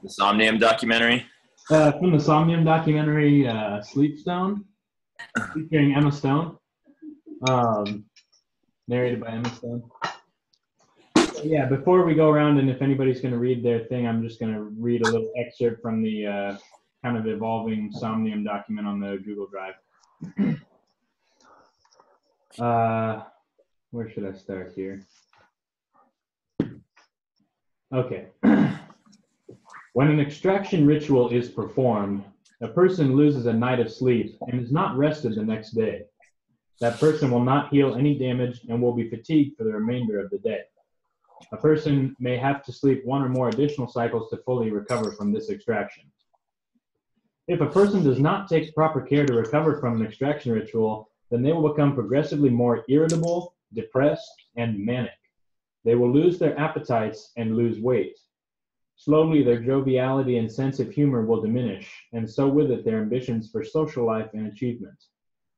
The Somnium documentary? From the Somnium documentary, Sleep Stone, featuring Emma Stone, narrated by Emma Stone. Yeah, before we go around, and if anybody's going to read their thing, I'm just going to read a little excerpt from the kind of evolving Somnium document on the Google Drive. Where should I start here? Okay. When an extraction ritual is performed, a person loses a night of sleep and is not rested the next day. That person will not heal any damage and will be fatigued for the remainder of the day. A person may have to sleep one or more additional cycles to fully recover from this extraction. If a person does not take proper care to recover from an extraction ritual, then they will become progressively more irritable, depressed, and manic. They will lose their appetites and lose weight. Slowly, their joviality and sense of humor will diminish, and so with it their ambitions for social life and achievement.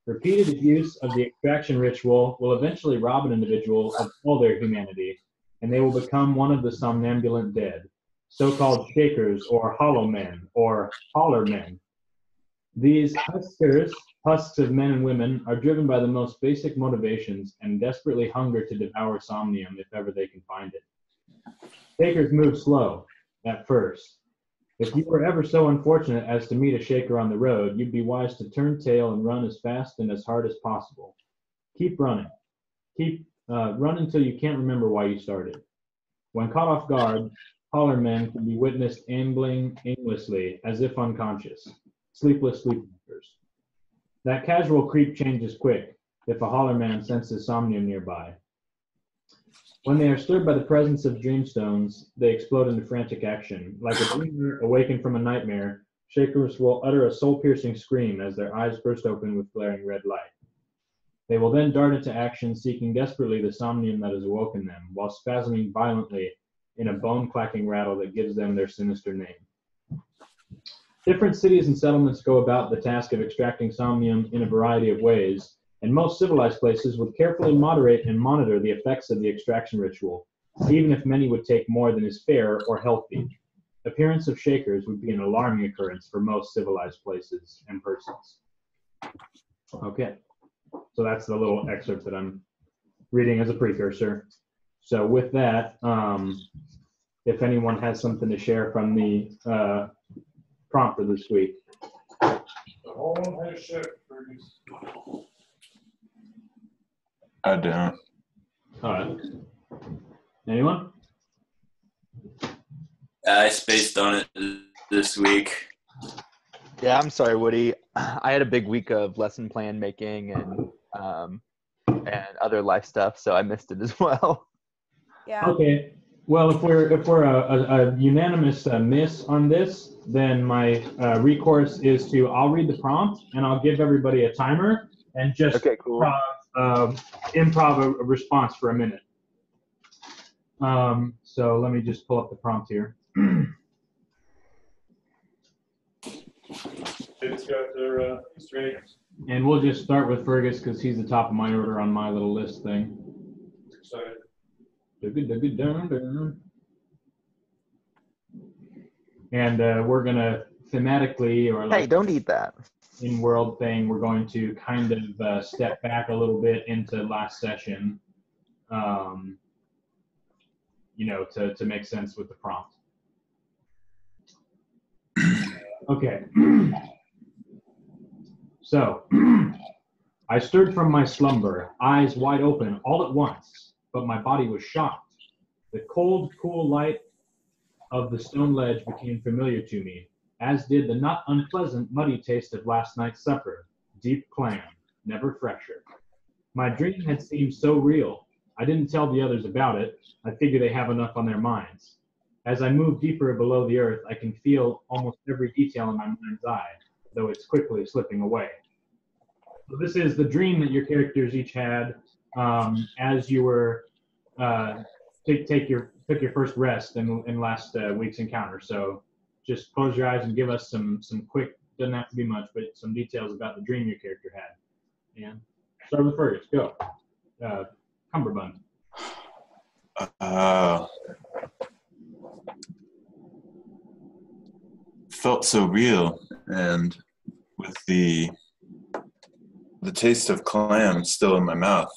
Repeated use of the extraction ritual will eventually rob an individual of all their humanity, and they will become one of the somnambulent dead, so-called shakers or hollow men or holler men. These huskers, husks of men and women, are driven by the most basic motivations and desperately hunger to devour somnium if ever they can find it. Shakers move slow, at first. If you were ever so unfortunate as to meet a shaker on the road, you'd be wise to turn tail and run as fast and as hard as possible. Keep running. Run until you can't remember why you started. When caught off guard, holler men can be witnessed ambling aimlessly, as if unconscious. Sleepless sleepwalkers. That casual creep changes quick if a holler man senses somnium nearby. When they are stirred by the presence of dreamstones, they explode into frantic action. Like a dreamer awakened from a nightmare, shakers will utter a soul-piercing scream as their eyes burst open with glaring red light. They will then dart into action, seeking desperately the somnium that has awoken them, while spasming violently in a bone-clacking rattle that gives them their sinister name. Different cities and settlements go about the task of extracting somnium in a variety of ways, and most civilized places would carefully moderate and monitor the effects of the extraction ritual, even if many would take more than is fair or healthy. Appearance of shakers would be an alarming occurrence for most civilized places and persons. Okay, so that's the little excerpt that I'm reading as a precursor. So with that, if anyone has something to share from the prompt for this week. I don't. All right. Anyone? I spaced on it this week. Yeah, I'm sorry, Woody. I had a big week of lesson plan making and other life stuff, so I missed it as well. Yeah. Okay. Well, if we're a unanimous miss on this, then my recourse is to I'll read the prompt and I'll give everybody a timer and just Okay, cool. improv a response for a minute. So let me just pull up the prompt here. It's got their Easter eggs. And we'll just start with Fergus because he's the top of my order on my little list thing. Excited. And we're going to thematically or like Hey, don't eat that. in world thing, we're going to kind of step back a little bit into last session, to make sense with the prompt. Okay. So, I stirred from my slumber, eyes wide open all at once, but my body was shocked. The cold, cool light of the stone ledge became familiar to me, as did the not unpleasant, muddy taste of last night's supper, deep clam, never fresher. My dream had seemed so real. I didn't tell the others about it. I figure they have enough on their minds. As I move deeper below the earth, I can feel almost every detail in my mind's eye, though it's quickly slipping away. So this is the dream that your characters each had as you were took your first rest in last week's encounter. So just close your eyes and give us some quick, doesn't have to be much, but some details about the dream your character had. And start with Fergus. Go. Cumberbund. felt so real, and with the taste of clam still in my mouth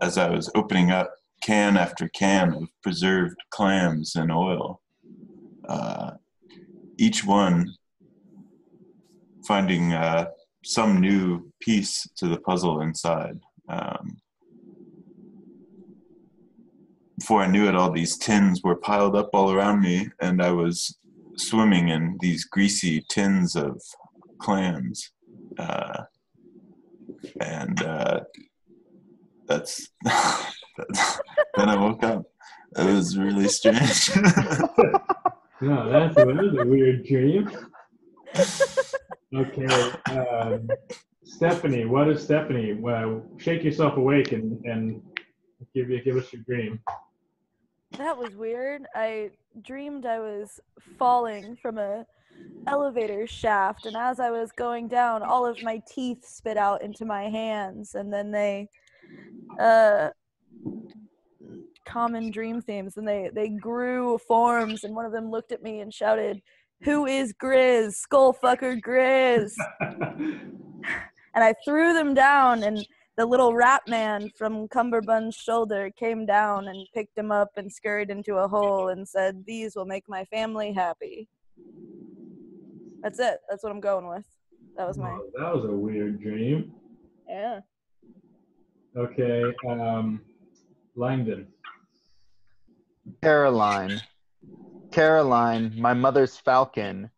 as I was opening up can after can of preserved clams in oil, each one finding some new piece to the puzzle inside. Before I knew it, all these tins were piled up all around me, and I was swimming in these greasy tins of clams. That's then I woke up. It was really strange. No, that was a weird dream. Okay, Stephanie, what is Stephanie? Well, shake yourself awake and give us your dream. That was weird. I dreamed I was falling from a elevator shaft, and as I was going down, all of my teeth spit out into my hands, and then they common dream themes, and they grew forms, and one of them looked at me and shouted, "Who is Grizz? Skullfucker Grizz!" And I threw them down, and the little rat man from Cumberbund's shoulder came down and picked him up and scurried into a hole and said, "These will make my family happy." That's it. That's what I'm going with. That was my... Oh, that was a weird dream. Yeah. Okay, Langdon. Caroline, my mother's falcon,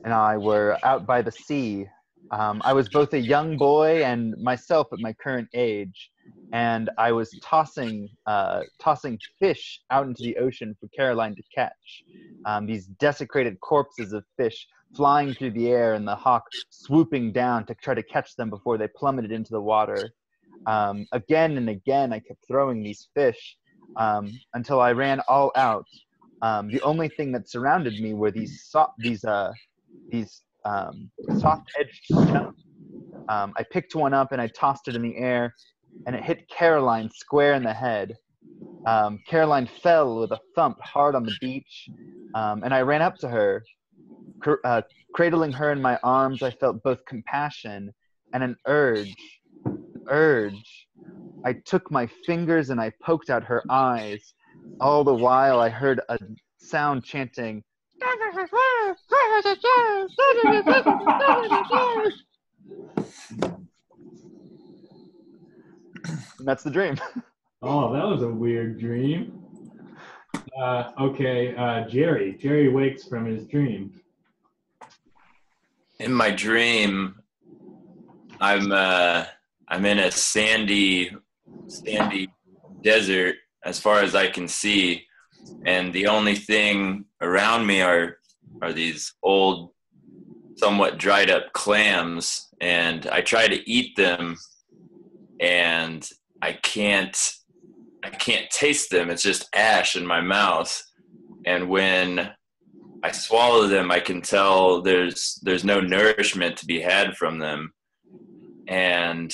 and I were out by the sea. I was both a young boy and myself at my current age, and I was tossing fish out into the ocean for Caroline to catch. These desecrated corpses of fish flying through the air, and the hawk swooping down to try to catch them before they plummeted into the water. Again and again, I kept throwing these fish until I ran all out. The only thing that surrounded me were these soft-edged stones. I picked one up and I tossed it in the air, and it hit Caroline square in the head. Caroline fell with a thump hard on the beach, and I ran up to her. Cradling her in my arms, I felt both compassion and an urge. I took my fingers and I poked out her eyes. All the while I heard a sound chanting, and that's the dream. Oh, that was a weird dream. Okay, Jerry. Jerry wakes from his dream. In my dream, I'm in a sandy desert as far as I can see, and the only thing around me are these old, somewhat dried up clams, and I try to eat them, and I can't taste them. It's just ash in my mouth, and when I swallow them, I can tell there's no nourishment to be had from them. And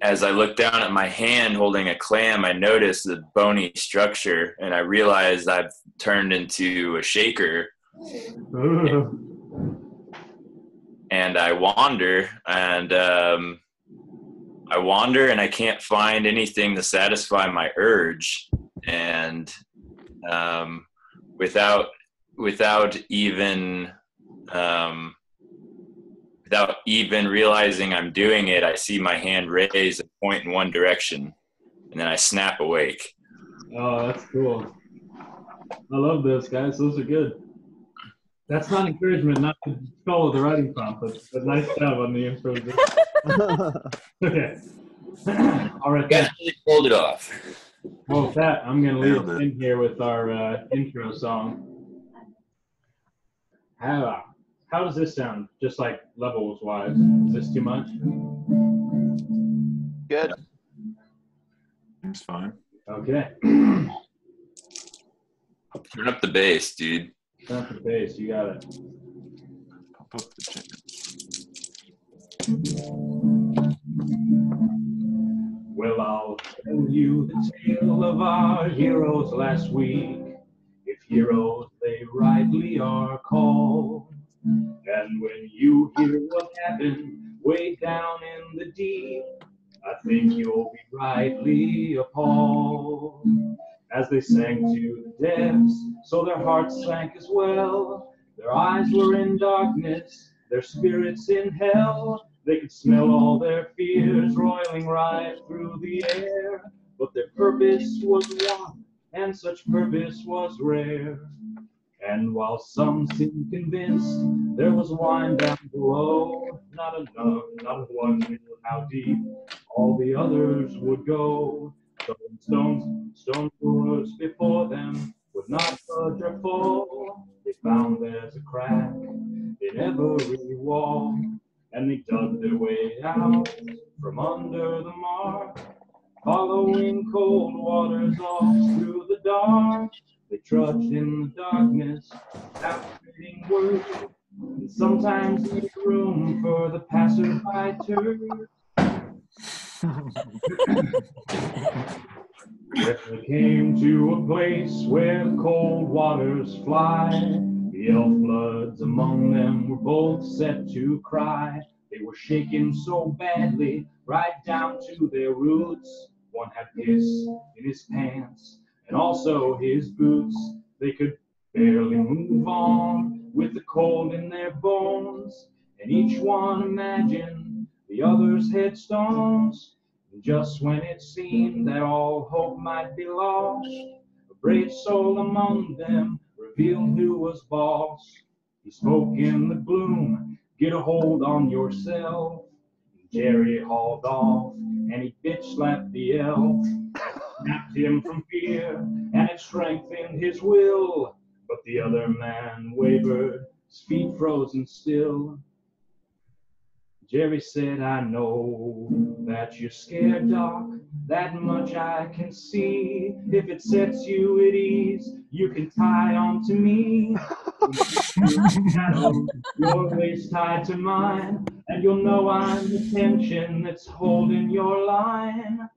as I look down at my hand holding a clam, I notice the bony structure, and I realize I've turned into a shaker. And I wander, and I can't find anything to satisfy my urge. And without even realizing I'm doing it, I see my hand raise and point in one direction, and then I snap awake. Oh, that's cool. I love those, guys. Those are good. That's not encouragement not to follow the writing prompt, but nice job on the improvisation. Okay. All right. You guys really pulled it off. Well, with that, I'm going to lead us in here with our intro song. How does this sound, just like levels-wise? Is this too much? Good. It's fine. Okay. Turn up the bass, dude. Turn up the bass. You got it. Pop up the chicken. Well, I'll tell you the tale of our heroes last week, if heroes they rightly are called. And when you hear what happened way down in the deep, I think you'll be rightly appalled. As they sank to the depths, so their hearts sank as well. Their eyes were in darkness, their spirits in hell. They could smell all their fears roiling right through the air. But their purpose was one, and such purpose was rare. And while some seemed convinced there was wine down below, not enough, not one knew how deep all the others would go. Stone doors before them would not budge or fall. They found there's a crack in every wall, and they dug their way out from under the mark, following cold waters off through the dark. They trudged in the darkness, outfitting word, and sometimes made room for the passerby turd. They came to a place where the cold waters fly. The elf bloods among them were both set to cry. They were shaken so badly, right down to their roots. One had piss in his pants and also his boots. They could barely move on with the cold in their bones, and each one imagined the other's headstones. And just when it seemed that all hope might be lost, a brave soul among them revealed who was boss. He spoke in the gloom, "Get a hold on yourself." Jerry hauled off, and he bitch-slapped the elf. Snapped him from fear, and it strengthened his will. But the other man wavered, his feet frozen still. Jerry said, "I know that you're scared, Doc. That much I can see. If it sets you at ease, you can tie on to me. Your waist tied to mine, and you'll know I'm the tension that's holding your line."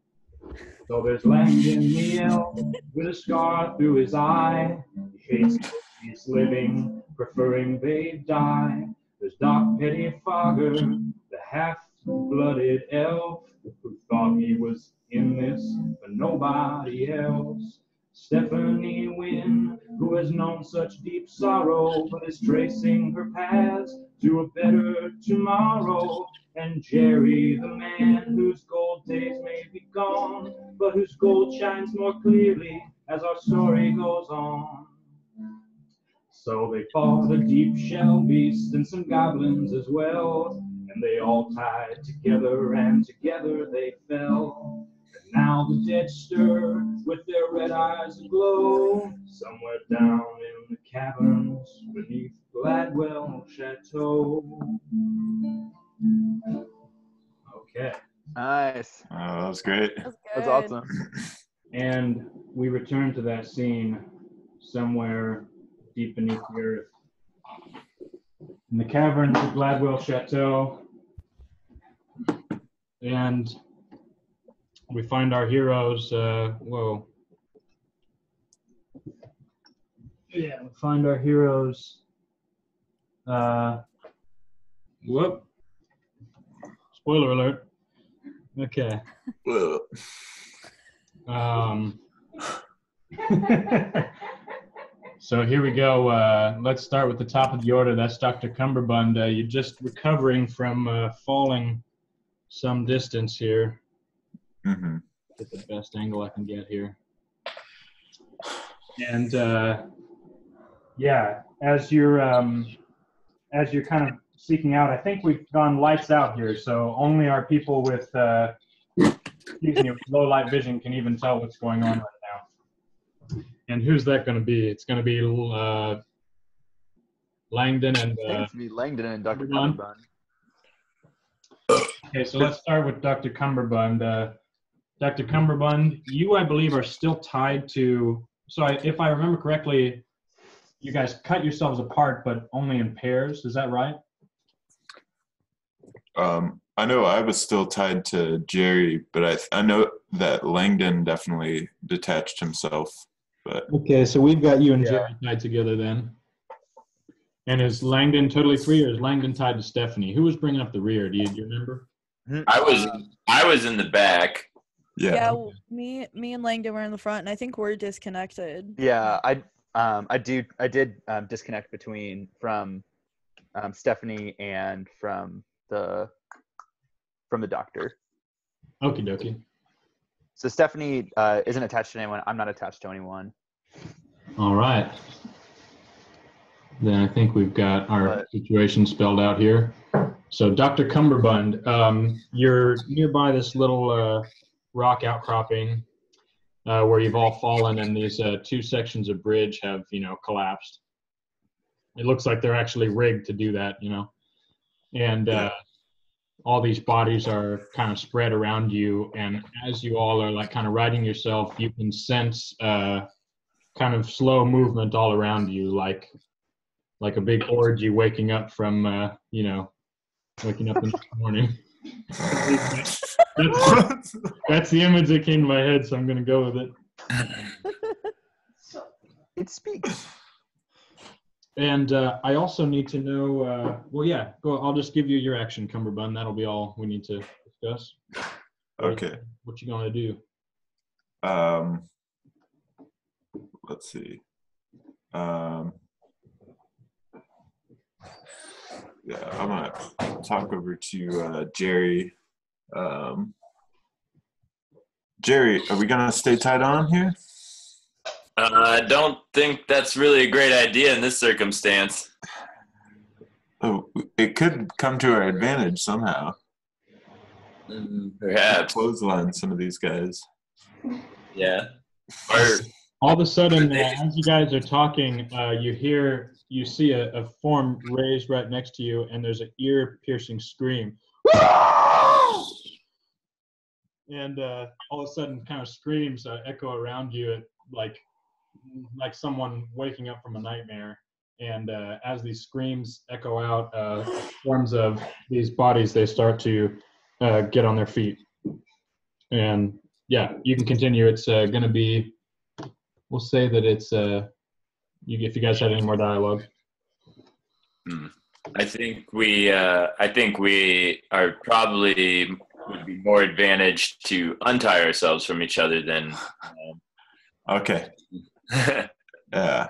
So there's Langdon the elf with a scar through his eye. He hates he's living, preferring they die. There's Doc Pettifogger, the half-blooded elf, who thought he was in this, but nobody else. Stephanie Wynn, who has known such deep sorrow, but is tracing her paths to a better tomorrow. And Jerry, the man whose gold days may be gone, but whose gold shines more clearly as our story goes on. So they fought a deep shell beast and some goblins as well, and they all tied together, and together they fell. And now the dead stir with their red eyes aglow, somewhere down in the caverns beneath Gladwell Chateau. Okay. Nice. Oh, that was great. That's That's good. awesome. And we return to that scene somewhere deep beneath the earth. In the caverns of Gladwell Chateau. And we find our heroes, whoa. Yeah, we find our heroes, whoop. Spoiler alert. Okay. Whoa. So here we go. Let's start with the top of the order. That's Dr. Cumberbund. You're just recovering from falling some distance here. Mm-hmm. Get the best angle I can get here. And yeah, as you're kind of seeking out, I think we've gone lights out here, so only our people with with low light vision can even tell what's going on right now. And who's that going to be? It's going to be Langdon and I think it's me, Langdon and Dr. Cumberbund. Cumberbund. Okay, so let's start with Dr. Cumberbund. Dr. Cumberbund, you, I believe, are still tied to, so if I remember correctly, you guys cut yourselves apart, but only in pairs. Is that right? I know I was still tied to Jerry, but I know that Langdon definitely detached himself. But Okay, so we've got you and Yeah. Jerry tied together then. And is Langdon totally free, or is Langdon tied to Stephanie? Who was bringing up the rear? Do you remember? I was in the back. Yeah, me and Langdon were in the front, and I think we're disconnected. Yeah, I did disconnect from Stephanie and from the doctor. Okie dokie. So Stephanie isn't attached to anyone. I'm not attached to anyone. All right. Then I think we've got our situation spelled out here. So Dr. Cumberbund, you're nearby this little rock outcropping where you've all fallen, and these two sections of bridge have, collapsed. It looks like they're actually rigged to do that, And all these bodies are kind of spread around you, and as you all are like kind of righting yourself, you can sense kind of slow movement all around you, like a big orgy waking up from, waking up in the morning. That's the image that came to my head, so I'm going to go with it. It speaks. And I also need to know, go. I'll just give you your action, Cumberbund. That'll be all we need to discuss. Okay. What you going to do? Let's see. Yeah, I'm gonna talk over to Jerry. Jerry, are we gonna stay tied on here? I don't think that's really a great idea in this circumstance. Oh, it could come to our advantage somehow. Perhaps. Clothesline some of these guys. Yeah. All of a sudden, as you guys are talking, you see a form raised right next to you, and there's an ear-piercing scream. And all of a sudden, kind of screams echo around you, like someone waking up from a nightmare. And as these screams echo out, forms of these bodies, they start to get on their feet. And yeah, you can continue. It's going to be, we'll say that it's, if you guys had any more dialogue. I think we are probably would be more advantaged to untie ourselves from each other than. Okay. Yeah.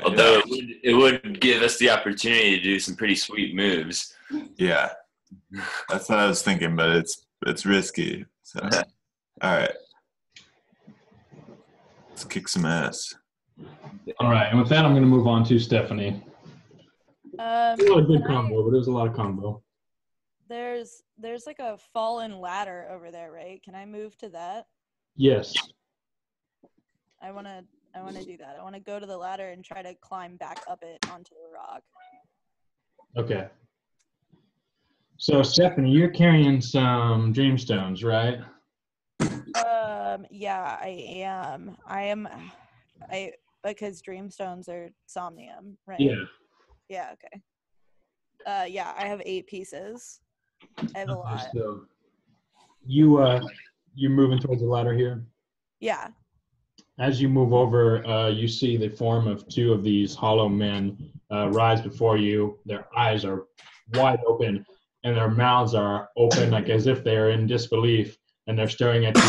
Although it would give us the opportunity to do some pretty sweet moves. Yeah, that's what I was thinking, but it's risky. So, all right, let's kick some ass. All right, and with that, I'm going to move on to Stephanie. It was a good combo, but it was a lot of combo. There's like a fallen ladder over there, right? Can I move to that? Yes. I want to do that. I want to go to the ladder and try to climb back up it onto the rock. Okay. So Stephanie, you're carrying some dreamstones, right? Yeah, I am. Because dreamstones are somnium, right? Yeah. Yeah, okay. Yeah, I have 8 pieces. I have a lot. So you're moving towards the ladder here? Yeah. As you move over, you see the form of 2 of these hollow men rise before you. Their eyes are wide open, and their mouths are open, like as if they're in disbelief, and they're staring at you.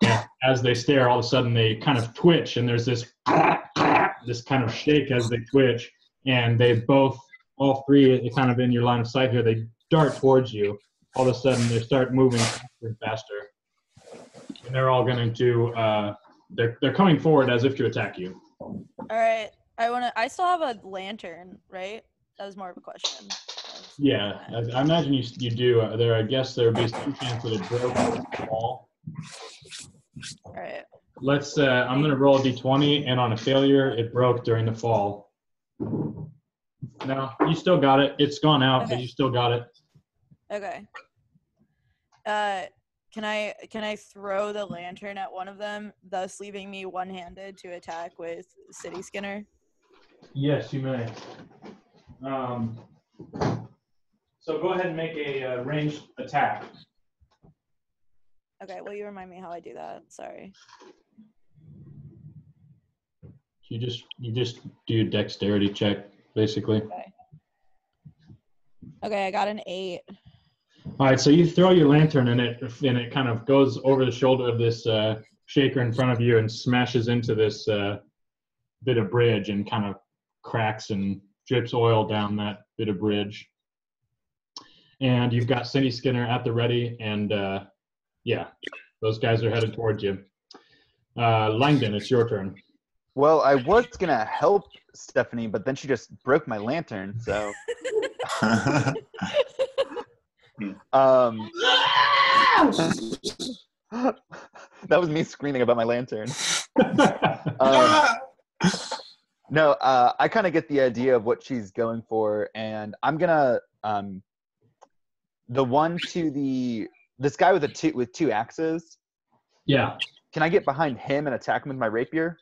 And as they stare, all of a sudden they kind of twitch, and there's this kind of shake as they twitch, and they both, all 3, kind of in your line of sight here, they dart towards you. All of a sudden, they start moving faster and faster, and they're all going to they're coming forward as if to attack you. All right. I still have a lantern, right? That was more of a question. Yeah, I imagine you do. I guess there would be some chance that it broke the wall. All right. Let's. I'm going to roll a d20, and on a failure, it broke during the fall. No, you still got it. It's gone out, but you still got it. Okay. Can I throw the lantern at one of them, thus leaving me one-handed to attack with City Skinner? Yes, you may. So go ahead and make a ranged attack. Okay, will you remind me how I do that? Sorry. You just do a dexterity check. basically. Okay, I got an 8. All right, so you throw your lantern and it kind of goes over the shoulder of this shaker in front of you and smashes into this bit of bridge and kind of cracks and drips oil down that bit of bridge. And you've got Cindy Skinner at the ready, and yeah, those guys are headed towards you. Langdon, it's your turn. Well, I was gonna help Stephanie, but then she just broke my lantern. So, that was me screaming about my lantern. No, I kind of get the idea of what she's going for, and I'm gonna the one to this guy with two axes. Yeah. Can I get behind him and attack him with my rapier?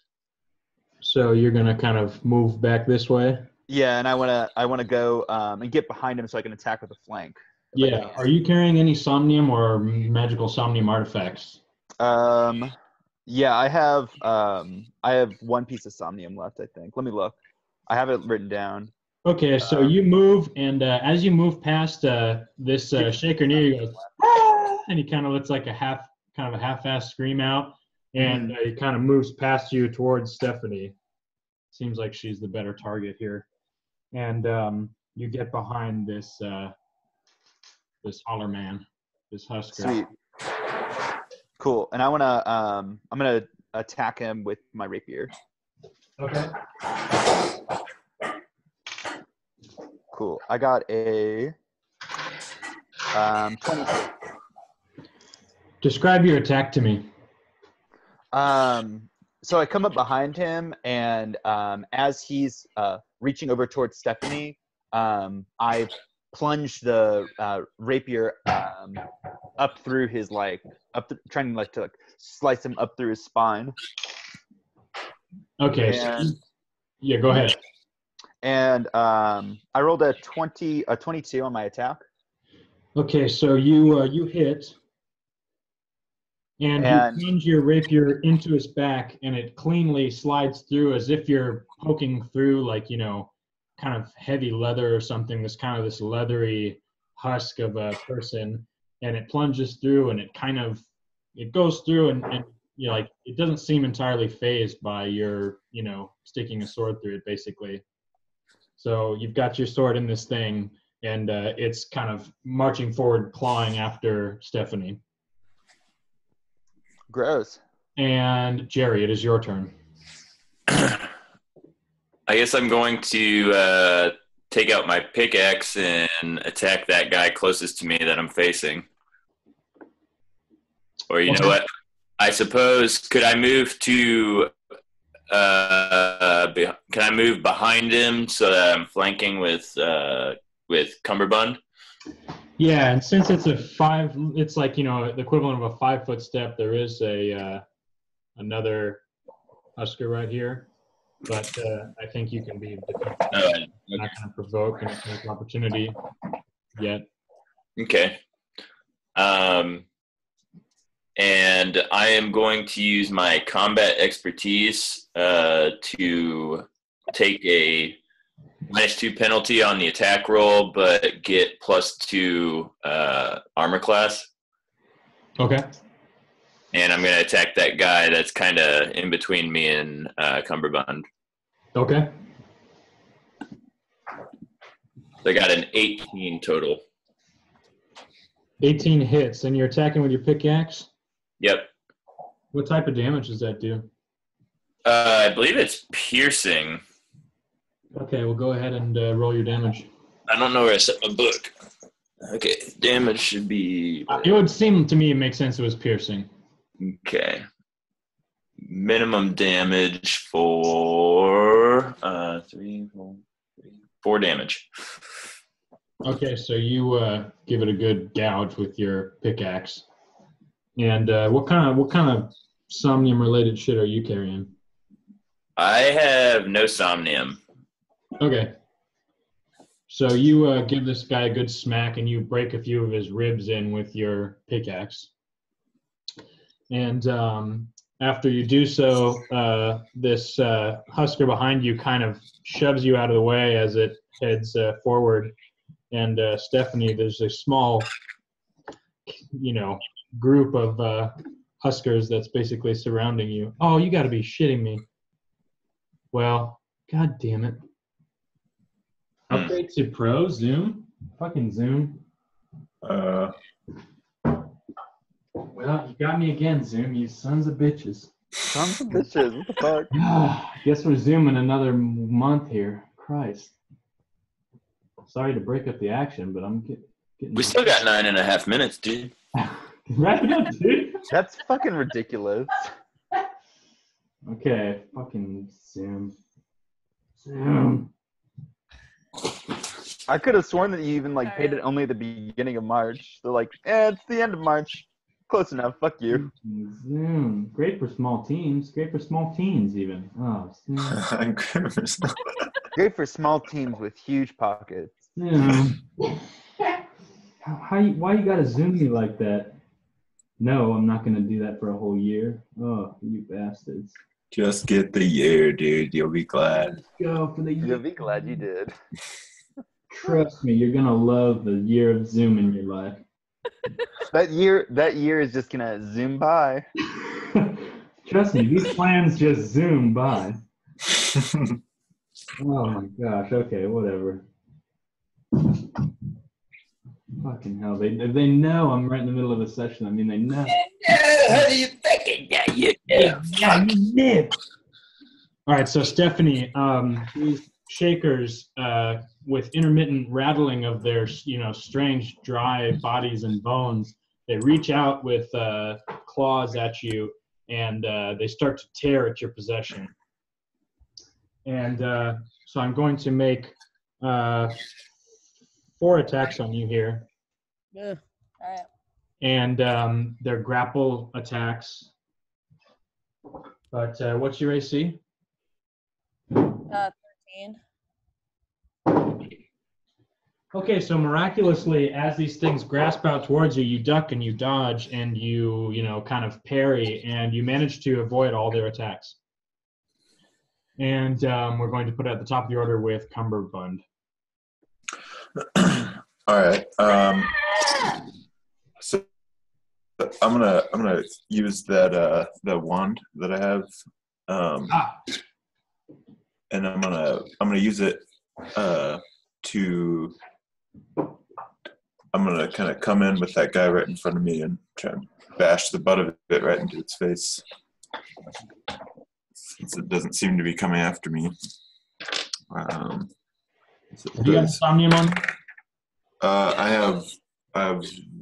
So you're gonna kind of move back this way. Yeah, and I wanna go and get behind him so I can attack with a flank. Yeah. Are you carrying any somnium or magical somnium artifacts? Yeah, I have one piece of somnium left, I think. Let me look. I have it written down. Okay, so you move, and as you move past this shaker near you, goes, "Ah!" And he kind of lets like a half-assed scream out, and he kind of moves past you towards Stephanie. Seems like she's the better target here, and you get behind this holler man, this husker. Sweet. Cool. And I'm gonna attack him with my rapier. Okay. Cool. I got a 20. Describe your attack to me. So I come up behind him, and as he's reaching over towards Stephanie, I plunge the rapier up through his trying to slice him up through his spine. Okay. Yeah, go ahead. And I rolled a 22 on my attack. Okay, so you hit, and you plunge your rapier into his back, and it cleanly slides through as if you're poking through, like, kind of heavy leather or something. This leathery husk of a person, and it plunges through, and it goes through, and it doesn't seem entirely phased by your sticking a sword through it, basically. So you've got your sword in this thing, and it's kind of marching forward, clawing after Stephanie. Gross. And Jerry, it is your turn. I guess I'm going to take out my pickaxe and attack that guy closest to me that I'm facing. Or you know what? I suppose, could I move to... can I move behind him so that I'm flanking with Cumberbund? Yeah, and since it's it's like the equivalent of a 5-foot step. There is another husker right here, but I think you can be not going to provoke an opportunity yet. Okay. And I am going to use my combat expertise to take a -2 penalty on the attack roll, but get +2 armor class. Okay. And I'm going to attack that guy that's kind of in between me and Cumberbund. Okay. So I got an 18 total. 18 hits, and you're attacking with your pickaxe? Yep. What type of damage does that do? I believe it's piercing. Okay, well, go ahead and roll your damage. I don't know where I set my book. Okay, damage should be... It would seem to me it makes sense it was piercing. Okay. Minimum damage for 4 damage. Okay, so you give it a good gouge with your pickaxe. And what kind of somnium-related shit are you carrying? I have no somnium. Okay. So you give this guy a good smack, and you break a few of his ribs in with your pickaxe. And after you do so, this husker behind you kind of shoves you out of the way as it heads forward. And Stephanie, there's a small, group of huskers that's basically surrounding you. Oh, you got to be shitting me. Well, god damn it. Upgrade to Pro, Zoom? Fucking Zoom. Well, you got me again, Zoom, you sons of bitches. Sons of bitches, what the fuck? Guess we're zooming another month here. Christ. Sorry to break up the action, but I'm getting... We still got 9.5 minutes, dude. Wrap it up, dude. That's fucking ridiculous. Okay, fucking Zoom. Zoom. I could have sworn that you even paid it only at the beginning of March. They're like, it's the end of March. Close enough. Fuck you. Zoom. Great for small teams. Great for small teens, even. Oh, Zoom. Great for small teams with huge pockets. Zoom. Why you gotta Zoom me like that? No, I'm not gonna do that for a whole year. Oh, you bastards. Just get the year, dude. You'll be glad. Let's go for the year. You'll be glad you did. Trust me, you're gonna love the year of Zoom in your life. That year is just gonna zoom by. Trust me, these plans just zoom by. Oh my gosh. Okay, whatever. Fucking hell! They know I'm right in the middle of a session. I mean, they know. How do you think it? Yeah, you know. Yeah, you did. All right, so Stephanie, these shakers with intermittent rattling of their, strange dry bodies and bones, they reach out with claws at you, and they start to tear at your possession. And so I'm going to make 4 attacks on you here. Yeah. All right. And they're grapple attacks. But what's your AC? 13. Okay, so miraculously, as these things grasp out towards you, you duck and you dodge and you kind of parry, and you manage to avoid all their attacks. And we're going to put it at the top of the order with Cumberbund. All right. So I'm gonna use that wand that I have, and I'm gonna use it to. I'm gonna kind of come in with that guy right in front of me and try and bash the butt of it right into its face, since it doesn't seem to be coming after me. Do you have somnium on? I have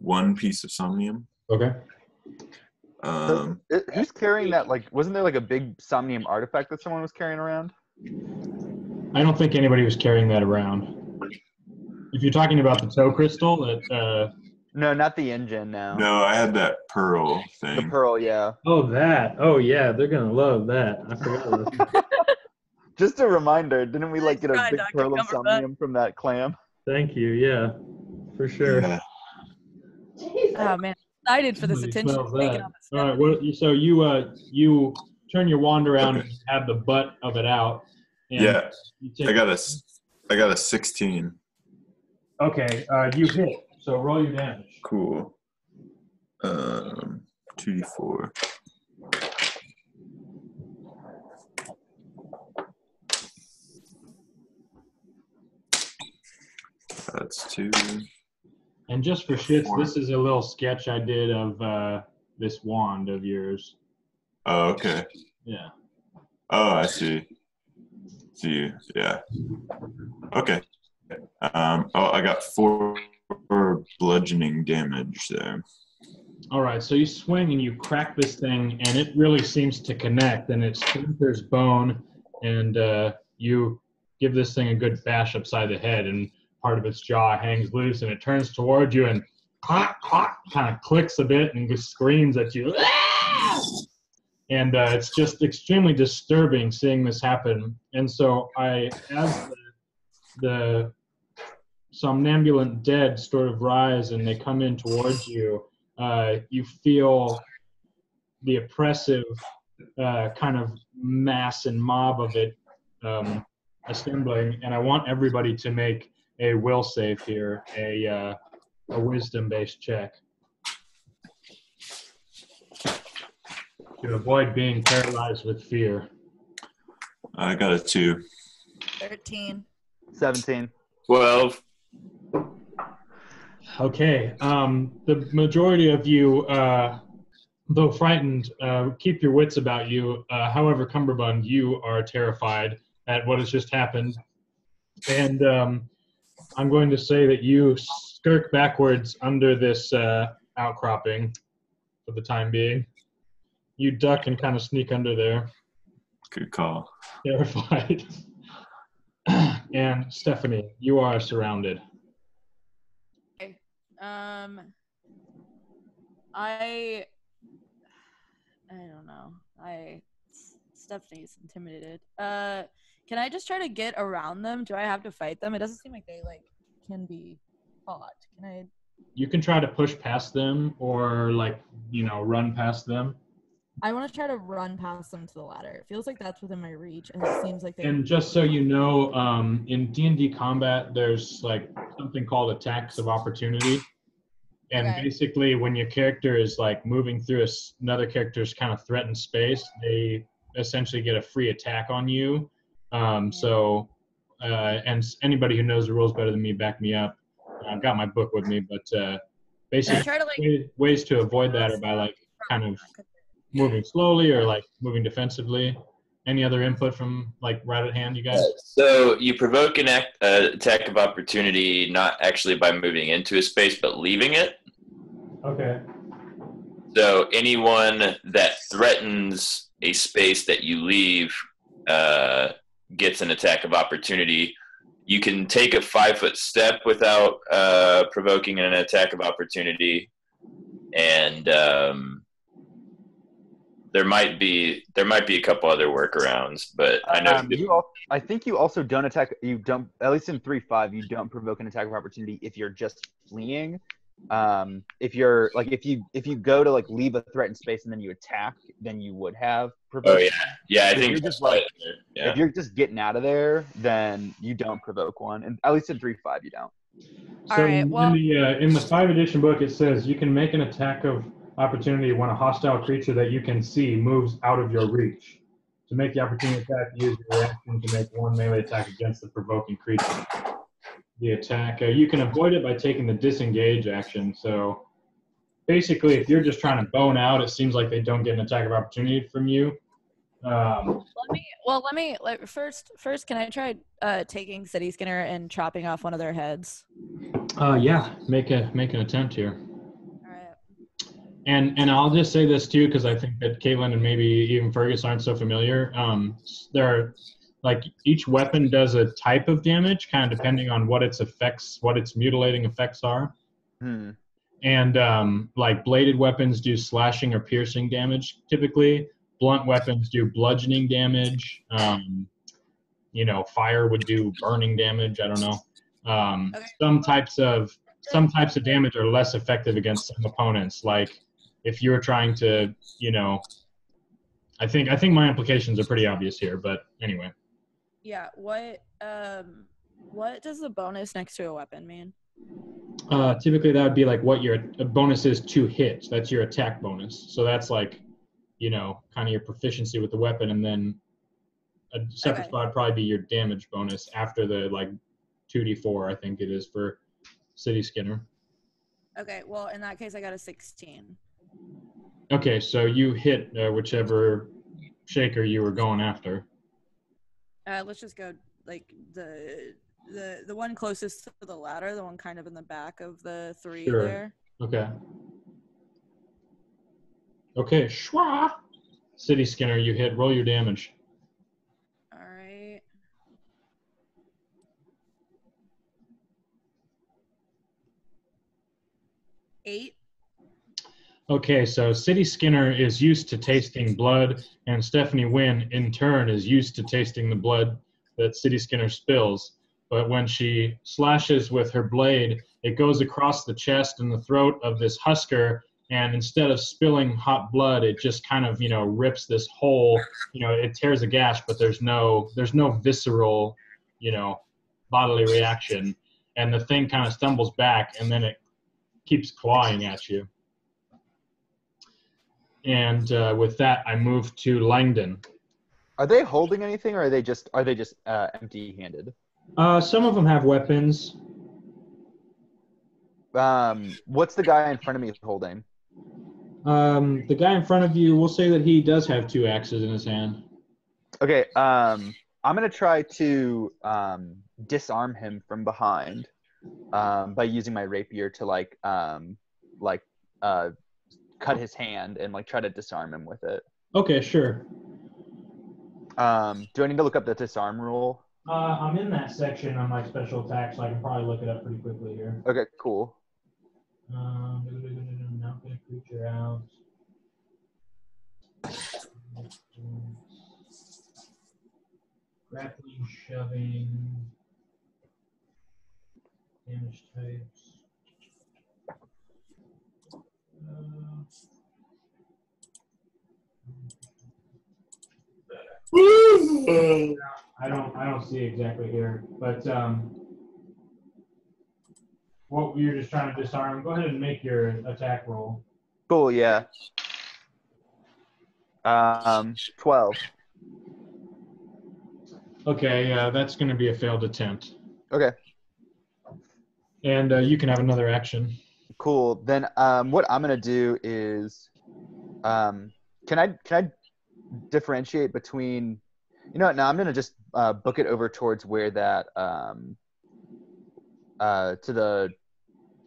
1 piece of somnium. Okay. Who's carrying that? Wasn't there a big somnium artifact that someone was carrying around? I don't think anybody was carrying that around. If you're talking about the toe crystal, that No, not the engine. No. No, I had that pearl thing. The pearl, yeah. Oh, that. Oh, yeah. They're gonna love that. I forgot about that. Just a reminder, didn't we get a Try, big Dr. pearl of Cumberbatch. somnium from that clam? Thank you. Yeah, for sure. Yeah. Oh man, excited for this Somebody attention. smells Taking that. up a All step. right. So you turn your wand around and have the butt of it out. And Yeah. you take, I got a 16. Okay. You hit. So roll your damage. Cool. 2d4. That's 2. And just for shits, this is a little sketch I did of this wand of yours. Oh, okay. Yeah. Oh, I see. Yeah. Okay. I got 4 bludgeoning damage there. All right, so you swing and you crack this thing, and it really seems to connect, and it splinters bone, and you give this thing a good bash upside the head, and part of its jaw hangs loose, and it turns toward you and kind of clicks a bit and just screams at you. And it's just extremely disturbing seeing this happen. And so as the somnambulent dead sort of rise and they come in towards you, you feel the oppressive kind of mass and mob of it assembling, and I want everybody to make a will save here, a wisdom-based check to avoid being paralyzed with fear. I got a 2. 13. 17. 12. Okay. The majority of you, though frightened, keep your wits about you. However, Cumberbund, you are terrified at what has just happened. And I'm going to say that you skirk backwards under this outcropping for the time being. You duck and kind of sneak under there, Good call. terrified. And Stephanie, you are surrounded. Okay. I don't know. Stephanie's intimidated. Can I just try to get around them? Do I have to fight them? It doesn't seem like they can be fought. Can I? You can try to push past them or run past them. I want to try to run past them to the ladder. It feels like that's within my reach, and it seems like they. And just so you know, in D&D combat, there's something called attacks of opportunity. And basically, when your character is moving through another character's kind of threatened space, they essentially get a free attack on you. And anybody who knows the rules better than me, back me up. I've got my book with me, but basically ways to avoid that are by kind of moving slowly or moving defensively. Any other input from right at hand, you guys? So you provoke an attack of opportunity not actually by moving into a space, but leaving it. Okay. So anyone that threatens a space that you leave gets an attack of opportunity. You can take a 5-foot step without provoking an attack of opportunity, and there might be a couple other workarounds, but I know I think you also don't attack. You don't, at least in 3.5, you don't provoke an attack of opportunity if you're just fleeing. If you're if you go to leave a threatened space and then you attack, then you would have provoked. Oh yeah. I think you're just yeah. If you're just getting out of there, then you don't provoke one, and at least in 3.5 you don't. So All right, well, in the 5th edition book, it says you can make an attack of opportunity when a hostile creature that you can see moves out of your reach. To make the opportunity attack, use your reaction to make one melee attack against the provoking creature. The attack, you can avoid it by taking the disengage action. So basically, if you're just trying to bone out, it seems like they don't get an attack of opportunity from you. Let me first can I try taking City Skinner and chopping off one of their heads? Yeah, make an attempt here. All right. And I'll just say this too, because I think that Caitlin and maybe even Fergus aren't so familiar. There are each weapon does a type of damage, kind of depending on what its mutilating effects are. And bladed weapons do slashing or piercing damage typically. Blunt weapons do bludgeoning damage. Fire would do burning damage. I don't know. Some types of damage are less effective against some opponents. If you're trying to, I think my implications are pretty obvious here. But anyway. Yeah. What does the bonus next to a weapon mean? Typically, that would be what your bonus is to hit. That's your attack bonus. So that's kind of your proficiency with the weapon, and then a separate spot would probably be your damage bonus after the 2d4. I think it is for City Skinner. Okay. Well, in that case, I got a 16. Okay, so you hit whichever shaker you were going after. Let's just go the one closest to the ladder, the one kind of in the back of the 3 there. Okay. Okay, schwa! City Skinner, you hit. Roll your damage. All right. Eight. Okay, so City Skinner is used to tasting blood, and Stephanie Wynn, in turn, is used to tasting the blood that City Skinner spills. But when she slashes with her blade, it goes across the chest and the throat of this husker, and instead of spilling hot blood, it just kind of, rips this hole. It tears a gash, but there's no visceral, bodily reaction. And the thing kind of stumbles back, and then it keeps clawing at you. And with that, I move to Langdon. Are they holding anything, or are they just empty-handed? Some of them have weapons. What's the guy in front of me holding? The guy in front of you, we'll say that he does have 2 axes in his hand. Okay, I'm gonna try to disarm him from behind by using my rapier to cut his hand and try to disarm him with it. Okay, sure. Do I need to look up the disarm rule? I'm in that section on my special attack, so I can probably look it up pretty quickly here. Okay, cool. Knock a creature out. Grappling, shoving, damage types. I don't see exactly here, but what you're just trying to disarm. Go ahead and make your attack roll. Cool, yeah. 12. Okay, that's going to be a failed attempt. Okay. And you can have another action. Cool. Then what I'm gonna do is, can I differentiate between, No, I'm gonna just book it over towards where that to the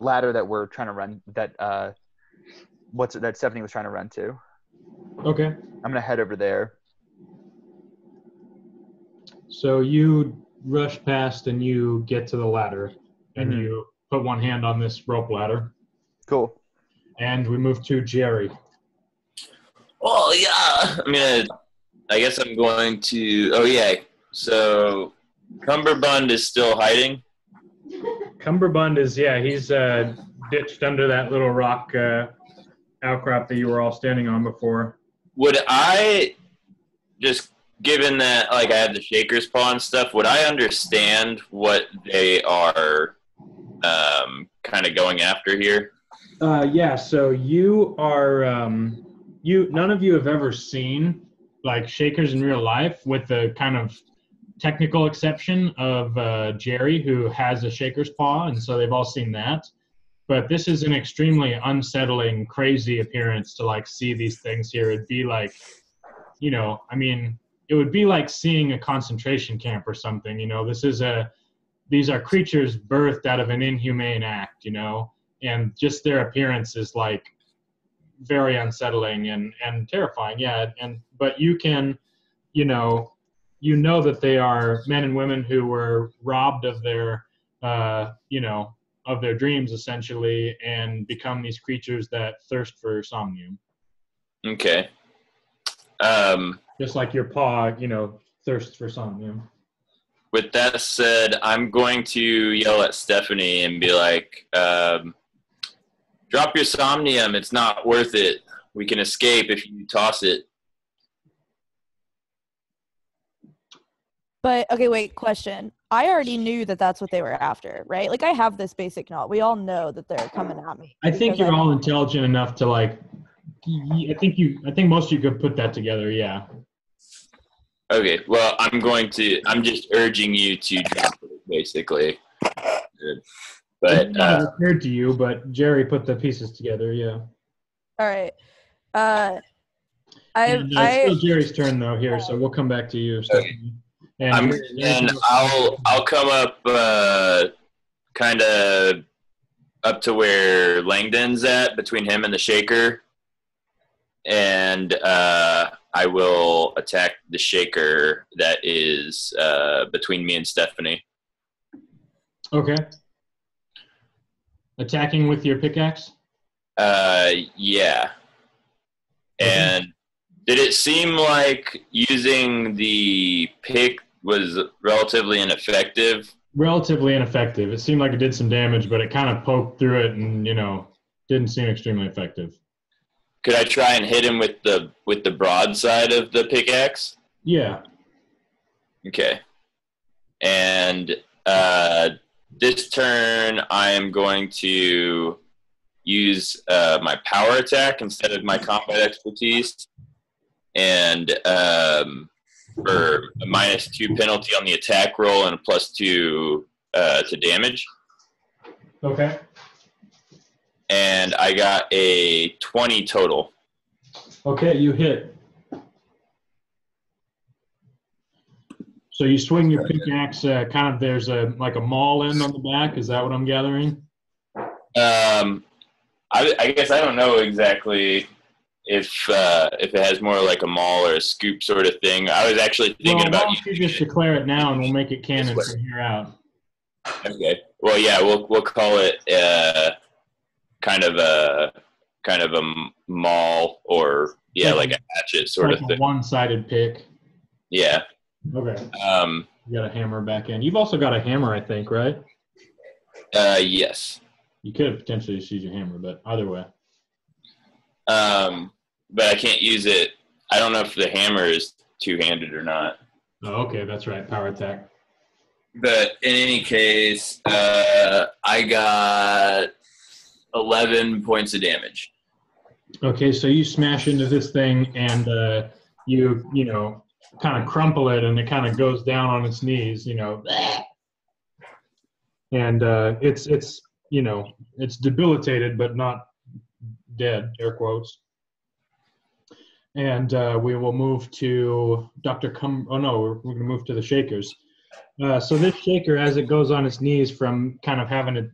ladder that we're trying to run, that that Stephanie was trying to run to. Okay. I'm gonna head over there. So you rush past and you get to the ladder, and you put one hand on this rope ladder. Cool. And we move to Jerry. Oh yeah, I guess I'm going to. Oh yeah. So Cumberbund is still hiding. Cumberbund is he's ditched under that little rock outcrop that you were all standing on before. Would I, just given that I have the Shaker's Paw and stuff, would I understand what they are kind of going after here? So you are none of you have ever seen Shakers in real life, with the kind of technical exception of Jerry, who has a Shaker's Paw, and so they've all seen that. But this is an extremely unsettling, crazy appearance to see these things here. It'd be it would be like seeing a concentration camp or something. These are creatures birthed out of an inhumane act, and just their appearance is very unsettling and terrifying. Yeah. But you can, that they are men and women who were robbed of their, of their dreams essentially, and become these creatures that thirst for somnium. Okay. Just like your paw, thirsts for somnium. With that said, I'm going to yell at Stephanie and be like, drop your somnium. It's not worth it. We can escape if you toss it. But, okay, wait, question. I already knew that that's what they were after, right? I have this basic knowledge. We all know that they're coming at me. I think you're all intelligent enough to, I think most of you could put that together, yeah. Okay, well, I'm just urging you to drop it, basically. But it occurred to you, but Jerry put the pieces together, yeah. All right. It's still Jerry's turn though here, so we'll come back to you, Stephanie. And I'll come up kind of up to where Langdon's at, between him and the Shaker, and I will attack the Shaker that is between me and Stephanie. Okay. Attacking with your pickaxe? Yeah. And did it seem like using the pick was relatively ineffective? Relatively ineffective. It seemed like it did some damage, but it kind of poked through it and, didn't seem extremely effective. could I try and hit him with the broadside of the pickaxe? Yeah. Okay. And this turn, I am going to use my power attack instead of my combat expertise, and for a -2 penalty on the attack roll and a +2 to damage. Okay. And I got a 20 total. Okay, you hit. So you swing your pickaxe, kind of there's like a maul end on the back. Is that what I'm gathering? I guess I don't know exactly if it has more like a maul or a scoop sort of thing. I was actually thinking about why don't you just declare it now, and we'll make it canon from here out. Okay. Well, yeah, we'll call it kind of a maul, or like a hatchet sort like of thing. A one-sided pick. Yeah. Okay. You got a hammer back in. You've also got a hammer, I think, right? Yes. You could have potentially just used your hammer, but either way. But I can't use it. I don't know if the hammer is two-handed or not. Oh, okay, that's right. Power attack. But in any case, I got 11 points of damage. Okay, so you smash into this thing, and you kind of crumple it, and it kind of goes down on its knees, and it's debilitated but not dead, air quotes. And we will move to we're going to move to the shakers. So this shaker, as it goes on its knees from kind of having its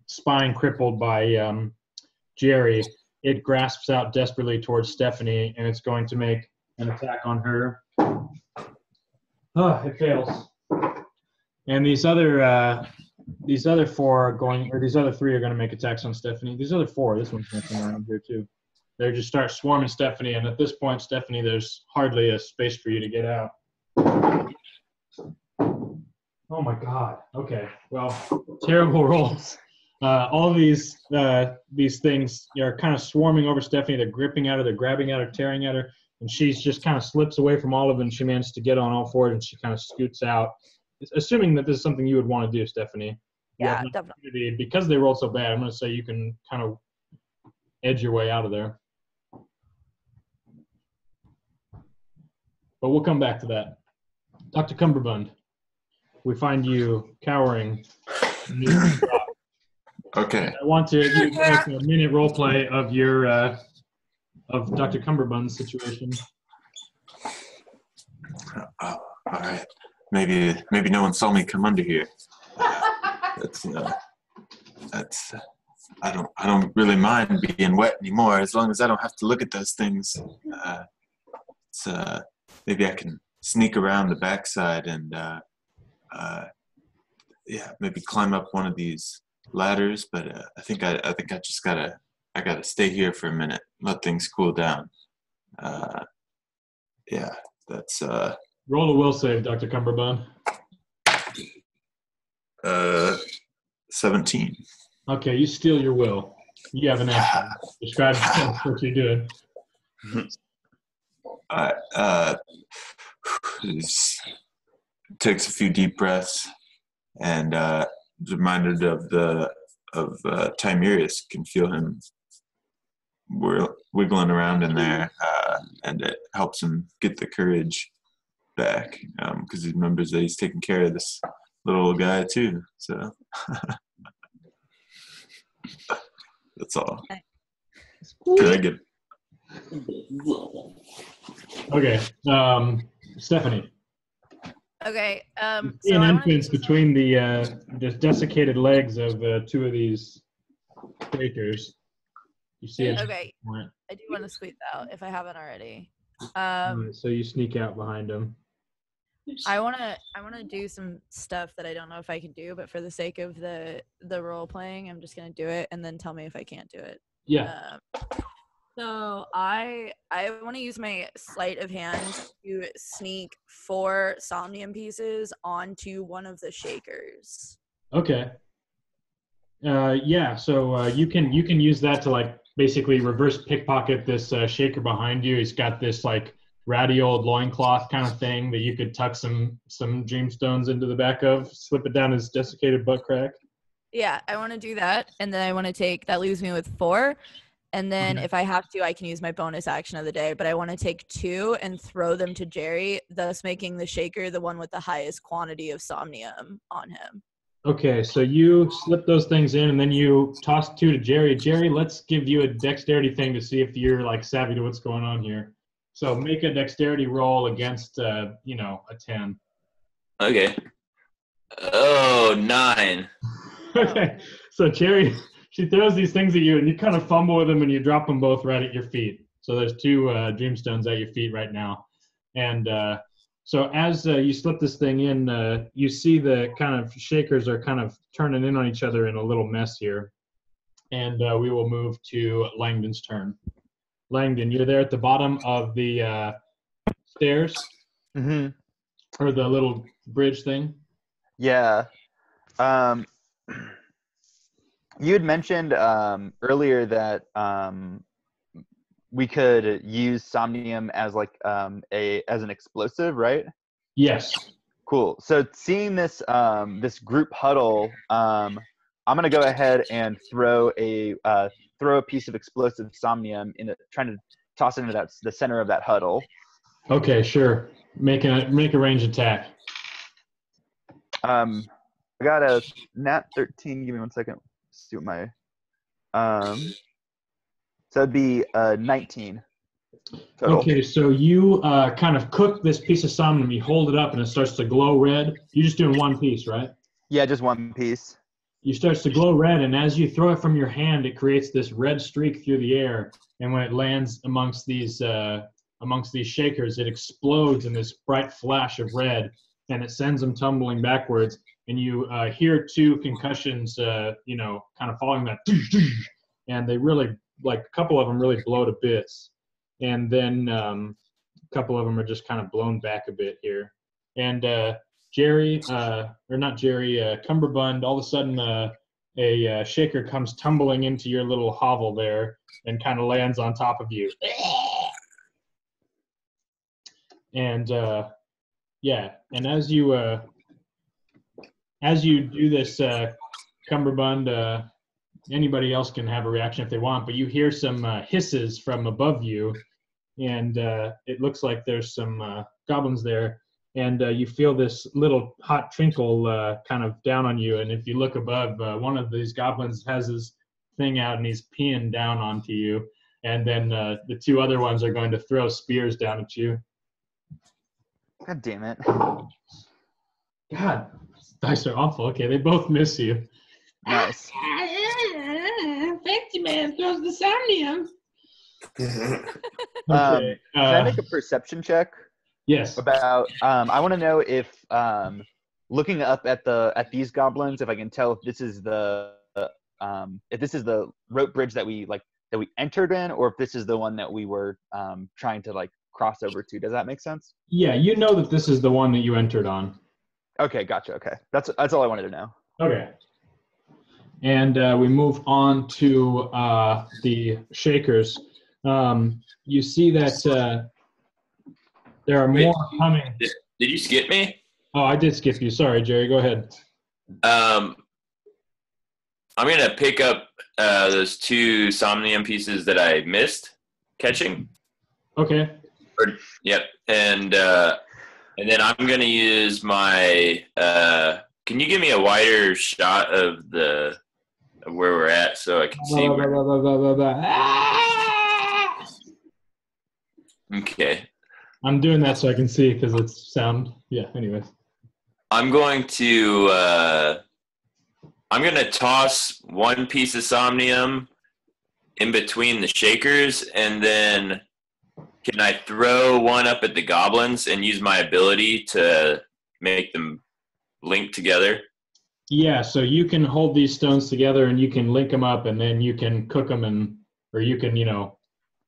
spine crippled by Jerry, it grasps out desperately towards Stephanie, and it's going to make an attack on her. It fails. And these other four are going, or these other three are going to make attacks on Stephanie. These other four, this one's going to come around here too. They just start swarming Stephanie, and at this point, Stephanie, there's hardly a space for you to get out. Oh my God. Okay. Well, terrible rolls. All these things are kind of swarming over Stephanie. They're gripping at her, they're grabbing at her, tearing at her, and she's just kind of slips away from all of them. She manages to get on all fours, and she kind of scoots out. Assuming that this is something you would want to do, Stephanie. Yeah, definitely. Because they rolled so bad, I'm going to say you can kind of edge your way out of there. But we'll come back to that. Dr. Cumberbund, we find you cowering. Okay. I want to do like a minute role play of your of Dr. Cumberbund's situation. All right. Maybe no one saw me come under here. That's I don't really mind being wet anymore as long as I don't have to look at those things. Maybe I can sneak around the backside and maybe climb up one of these ladders. But I think I just gotta stay here for a minute, let things cool down. That's Roll a will save, Dr. Cumberbund. 17. Okay, you steal your will. You have an action. Describe what you're doing. Takes a few deep breaths and reminded of Timerius. Can feel him wiggling around in there, and it helps him get the courage back because he remembers that he's taking care of this little guy too. So that's all. Can I get? Okay, Stephanie. Okay. See an entrance between the desiccated legs of two of these fakers. You see it. Okay. I do want to squeeze out if I haven't already. So you sneak out behind him. I wanna do some stuff that I don't know if I can do, but for the sake of the role playing, I'm just gonna do it and then tell me if I can't do it. Yeah. So I want to use my sleight of hand to sneak 4 somnium pieces onto one of the shakers. Okay. So you can use that to like basically reverse pickpocket this shaker behind you. He's got this like ratty old loincloth kind of thing that you could tuck some dreamstones into the back of, slip it down his desiccated butt crack. Yeah, I want to do that, and then I want to take that leaves me with 4. And then if I have to, I can use my bonus action of the day, but I want to take 2 and throw them to Jerry, thus making the shaker the one with the highest quantity of somnium on him. Okay, so you slip those things in, and then you toss 2 to Jerry. Jerry, let's give you a dexterity thing to see if you're like savvy to what's going on here. So make a dexterity roll against, a 10. Okay. Oh, 9. Okay, so Jerry, she throws these things at you, and you kind of fumble with them, and you drop them both right at your feet. So there's 2 dreamstones at your feet right now. And so as you slip this thing in, you see the kind of shakers are kind of turning in on each other in a little mess here. And we will move to Langdon's turn. Langdon, you're there at the bottom of the stairs, or the little bridge thing. Yeah. You had mentioned earlier that we could use somnium as like as an explosive, right? Yes. Cool. So seeing this this group huddle, I'm gonna go ahead and throw a piece of explosive somnium in it, trying to toss it into the center of that huddle. Okay, sure. Make a range attack. I got a nat 13. Give me 1 second. Let's see what my so it'd be 19 total. Okay, so you kind of cook this piece of somnium. You hold it up, and it starts to glow red. You're just doing one piece, right? Yeah, just one piece. It starts to glow red, and as you throw it from your hand, it creates this red streak through the air. And when it lands amongst these shakers, it explodes in this bright flash of red, and it sends them tumbling backwards. And you hear 2 concussions, kind of following that, and they really, like, a couple of them really blow to bits. And then a couple of them are just kind of blown back a bit here. And Cumberbund, all of a sudden a shaker comes tumbling into your little hovel there and kind of lands on top of you. And and as you do this, Cumberbund, anybody else can have a reaction if they want, but you hear some hisses from above you, and it looks like there's some goblins there, and you feel this little hot twinkle kind of down on you, and if you look above, one of these goblins has his thing out, and he's peeing down onto you, and then the 2 other ones are going to throw spears down at you. God damn it. God, dice are awful. Okay, they both miss you. Nice. Fancy man throws the somnium. Can I make a perception check? Yes. About I want to know if looking up at these goblins, if I can tell if this is the rope bridge that we entered in, or if this is the one that we were trying to like cross over to. Does that make sense? Yeah, you know that this is the one that you entered on. Okay, gotcha. Okay, that's all I wanted to know. Okay. And we move on to the shakers. You see that there are more coming. Did you skip me? Oh, I did skip you. Sorry, Jerry. Go ahead. I'm going to pick up those 2 somnium pieces that I missed catching. Okay. Yep. And then I'm going to use my can you give me a wider shot of where we're at so I can see Okay. I'm doing that so I can see because it's sound. Yeah, anyways. I'm going to toss 1 piece of somnium in between the shakers, and then can I throw 1 up at the goblins and use my ability to make them link together? Yeah, so you can hold these stones together and you can link them up, and then you can cook them, or you can,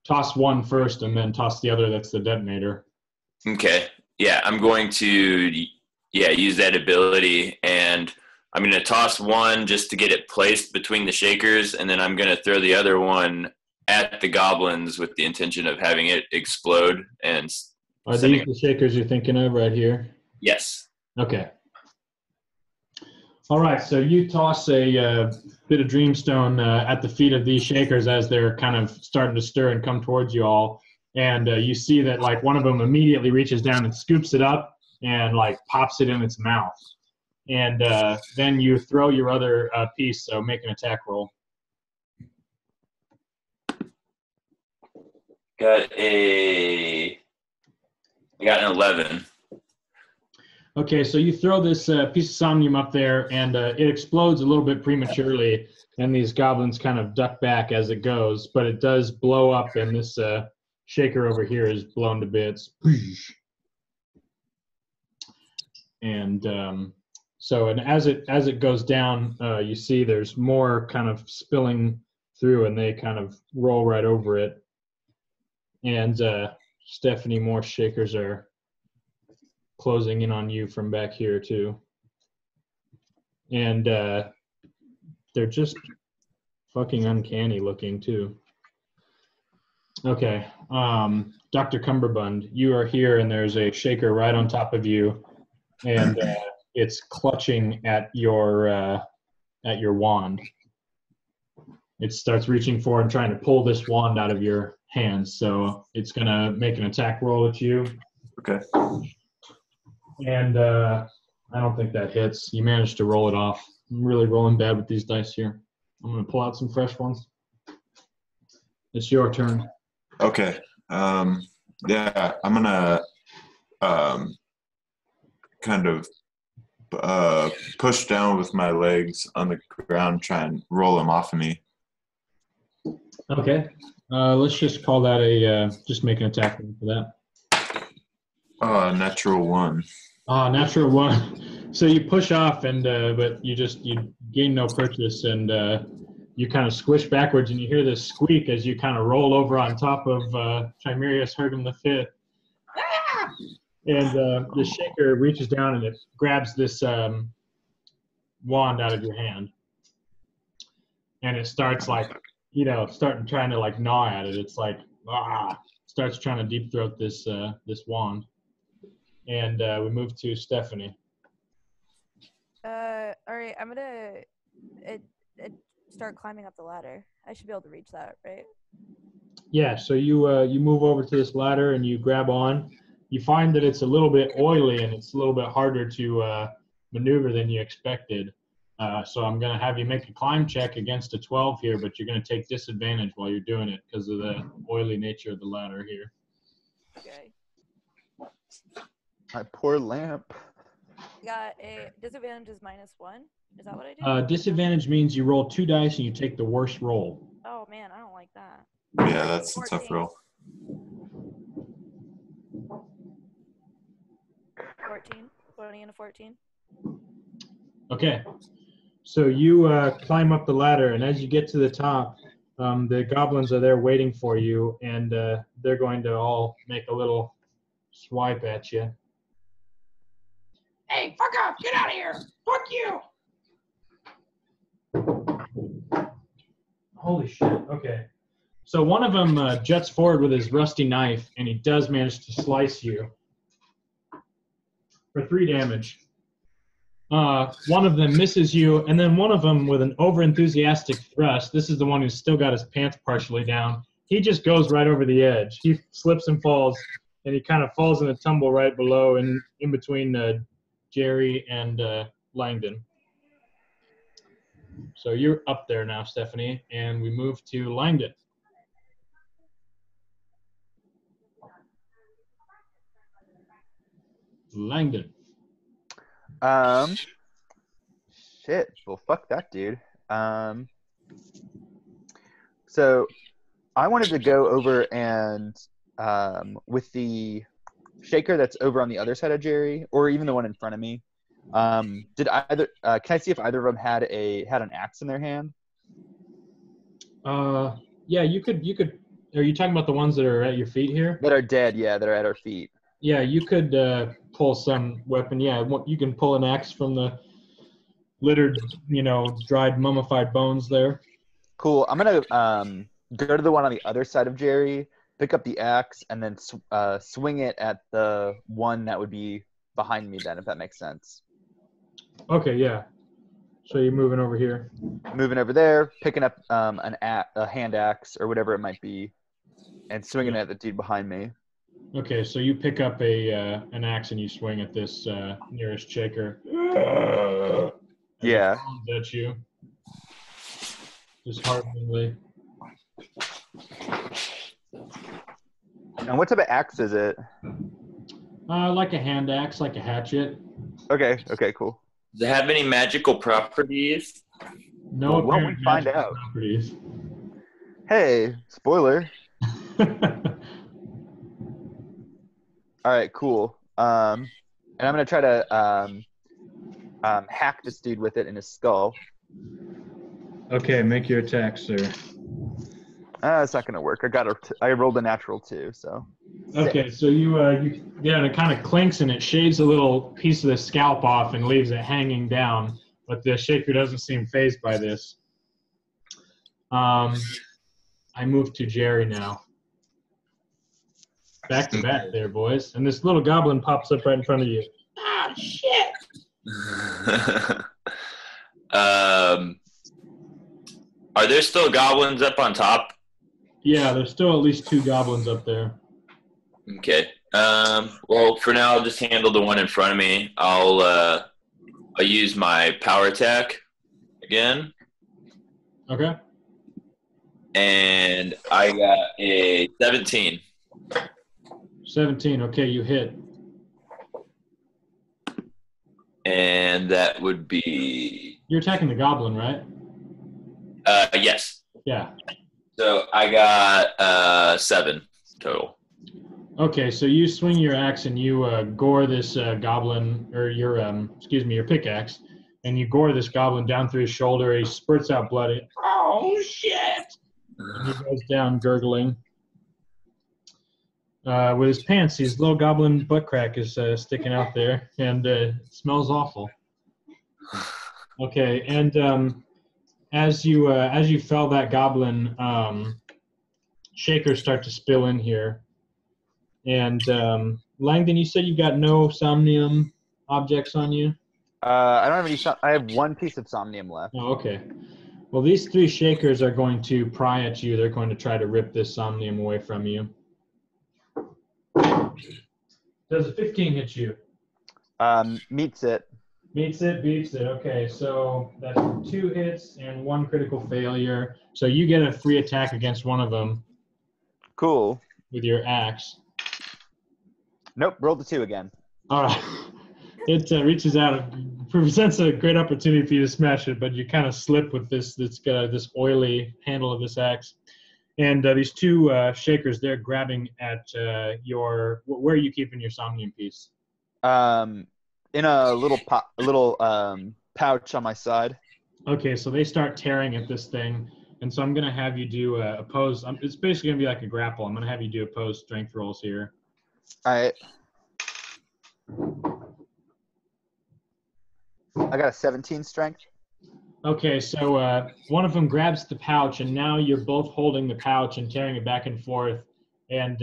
toss 1 first and then toss the other that's the detonator. Okay. Yeah, I'm going to use that ability, and I'm going to toss 1 just to get it placed between the shakers, and then I'm going to throw the other one at the goblins with the intention of having it explode and Are these the shakers you're thinking of right here? Yes. Okay. All right, so you toss a bit of dreamstone at the feet of these shakers as they're kind of starting to stir and come towards you all, and you see that like one of them immediately reaches down and scoops it up and like pops it in its mouth, and then you throw your other piece, so make an attack roll. I got an 11. Okay, so you throw this piece of somnium up there, and it explodes a little bit prematurely, and these goblins kind of duck back as it goes, but it does blow up, and this shaker over here is blown to bits. And so, and as it goes down, you see there's more kind of spilling through, and they kind of roll right over it. And Stephanie, more shakers are closing in on you from back here too, and they're just fucking uncanny looking too. Okay, Dr. Cumberbund, you are here, and there's a shaker right on top of you, and it's clutching at your wand. It starts reaching forward and trying to pull this wand out of your hands, so it's gonna make an attack roll at you. Okay. And I don't think that hits. You managed to roll it off. I'm really rolling bad with these dice here. I'm going to pull out some fresh ones. It's your turn. Okay. Yeah, I'm going to kind of push down with my legs on the ground, try and roll him off of me. Okay. Let's just call that a, just make an attack roll for that. Natural 1. Natural 1. So you push off, and but you gain no purchase, and you kind of squish backwards, and you hear this squeak as you kind of roll over on top of Chimerius Hergum V. Ah! And the shaker reaches down and it grabs this wand out of your hand, and it starts like, trying to like gnaw at it. It's like starts trying to deep throat this wand. And we move to Stephanie. All right, I'm gonna start climbing up the ladder. I should be able to reach that, right? Yeah. So you move over to this ladder and you grab on. You find that it's a little bit oily and it's a little bit harder to maneuver than you expected. So I'm gonna have you make a climb check against a 12 here, but you're gonna take disadvantage while you're doing it because of the oily nature of the ladder here. Okay. My poor lamp. Got a disadvantage is -1. Is that what I do? Disadvantage means you roll 2 dice and you take the worst roll. Oh man, I don't like that. Yeah, that's 14. a tough roll. 14. 20 and a 14. Okay. So you climb up the ladder, and as you get to the top, the goblins are there waiting for you, and they're going to all make a little swipe at you. Hey, fuck off! Get out of here! Fuck you! Holy shit, okay. So one of them juts forward with his rusty knife, and he does manage to slice you for 3 damage. One of them misses you, and then one of them with an over-enthusiastic thrust, this is the one who's still got his pants partially down, he just goes right over the edge. He slips and falls, and he kind of falls in a tumble right below in between Jerry and Langdon. So you're up there now, Stephanie, and we move to Langdon. Langdon. Shit. Well, fuck that dude. So I wanted to go over and with the shaker that's over on the other side of Jerry, or even the one in front of me. Can I see if either of them had an axe in their hand? Yeah, you could. Are you talking about the ones that are at your feet here? That are dead, yeah, that are at our feet. Yeah, you could pull some weapon. Yeah, you can pull an axe from the littered, dried mummified bones there. Cool. I'm gonna go to the one on the other side of Jerry, pick up the axe, and then swing it at the one that would be behind me then, if that makes sense. Okay, yeah. So you're moving over here. Moving over there, picking up a hand axe or whatever it might be, and swinging it at the dude behind me. Okay, so you pick up an axe and you swing at this nearest shaker. Yeah. At you. Dishearteningly. And what type of axe is it? Like a hand axe, like a hatchet. Okay, cool. Does it have any magical properties? No Well, apparent we find magical out. properties. Hey, spoiler. All right, cool. And I'm gonna try to hack this dude with it in his skull. Okay, make your attack, sir. It's not gonna work. I rolled a natural 2, so. Okay, so you and it kind of clinks and it shaves a little piece of the scalp off and leaves it hanging down, but the shaker doesn't seem fazed by this. I move to Jerry now. Back to back there, boys. And this little goblin pops up right in front of you. Ah, shit! Are there still goblins up on top? Yeah, there's still at least 2 goblins up there. Okay. Well, for now, I'll just handle the one in front of me. I'll use my power attack again. Okay. And I got a 17. 17. Okay, you hit. And that would be... You're attacking the goblin, right? Yes. Yeah. So I got 7 total. Okay, so you swing your axe and you gore this goblin, or your pickaxe, and you gore this goblin down through his shoulder. He spurts out blood. Oh shit! And he goes down gurgling. With his pants, his little goblin butt crack is sticking out there, and it smells awful. Okay, and as you fell that goblin, shakers start to spill in here. And Langdon, you said you got no somnium objects on you? I don't have any. I have 1 piece of somnium left. Oh, okay. Well, these 3 shakers are going to pry at you. They're going to try to rip this somnium away from you. Does a 15 hit you? Meets it. Meets it, beats it. Okay, so that's 2 hits and 1 critical failure. So you get a free attack against one of them. Cool. With your axe. Nope, rolled a 2 again. All right. It reaches out, presents a great opportunity for you to smash it, but you kind of slip with this oily handle of this axe. And these 2 shakers, they're grabbing at where are you keeping your somnium piece? In a little pouch on my side. Okay, so they start tearing at this thing, and so I'm going to have you do opposed. It's basically going to be like a grapple. I'm going to have you do opposed strength rolls here. All right. I got a 17 strength. Okay, so one of them grabs the pouch, and now you're both holding the pouch and tearing it back and forth, and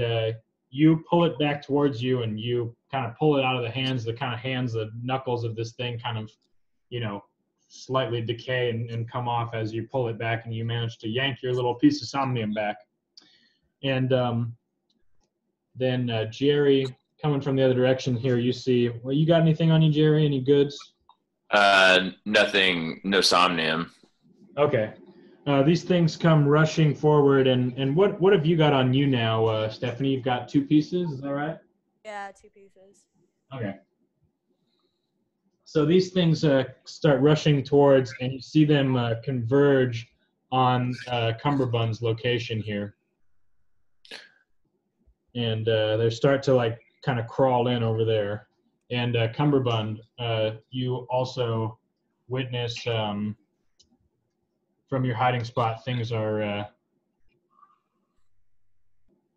you pull it back towards you, and you kind of pull it out of the knuckles of this thing kind of, slightly decay and come off as you pull it back, and you manage to yank your little piece of somnium back. And then Jerry, coming from the other direction here, you see, well, you got anything on you, Jerry? Any goods? Nothing, no somnium. Okay. These things come rushing forward, and what have you got on you now, Stephanie? You've got 2 pieces, is that right? Yeah, 2 pieces. Okay. So these things start rushing towards, and you see them converge on Cumberbund's location here. And they start to kind of crawl in over there. And Cumberbund, you also witness from your hiding spot,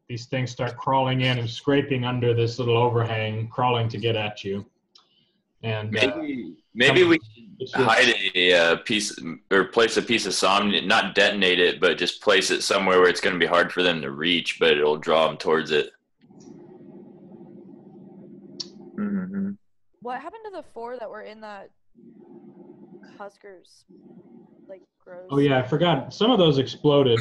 these things start crawling in and scraping under this little overhang, crawling to get at you. And Maybe we It's just- hide a piece or place a piece of somnium, not detonate it, but just place it somewhere where it's going to be hard for them to reach, but it'll draw them towards it. Mm-hmm. What happened to the 4 that were in that Huskers like gross? Oh yeah, I forgot. Some of those exploded.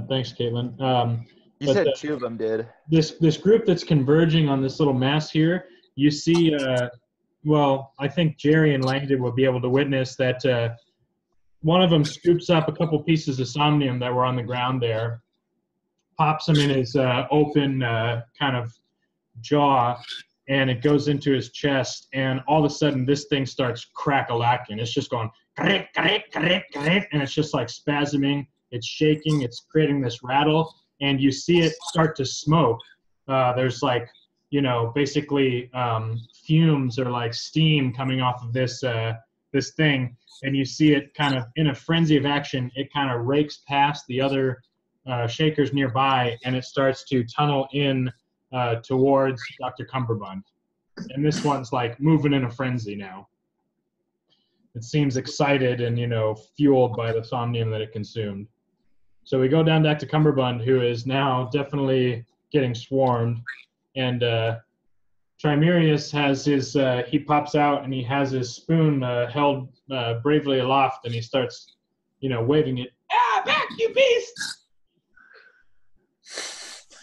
Thanks, Caitlin. You But said the- 2 of them did. this group that's converging on this little mass here, you see, well, I think Jerry and Langdon will be able to witness that one of them scoops up a couple pieces of somnium that were on the ground there, pops them in his open kind of jaw, and it goes into his chest, and all of a sudden this thing starts crack-a-lacking. It's just going, and it's just like spasming, it's shaking, it's creating this rattle, and you see it start to smoke. There's like, basically fumes or like steam coming off of this thing, and you see it kind of in a frenzy of action. It kind of rakes past the other shakers nearby, and it starts to tunnel in towards Dr. Cumberbund. And this one's like moving in a frenzy now. It seems excited and, fueled by the somnium that it consumed. So we go down back to Cumberbund, who is now definitely getting swarmed. And Trimerius has his, he pops out and he has his spoon held bravely aloft, and he starts, waving it. Ah, back, you beast!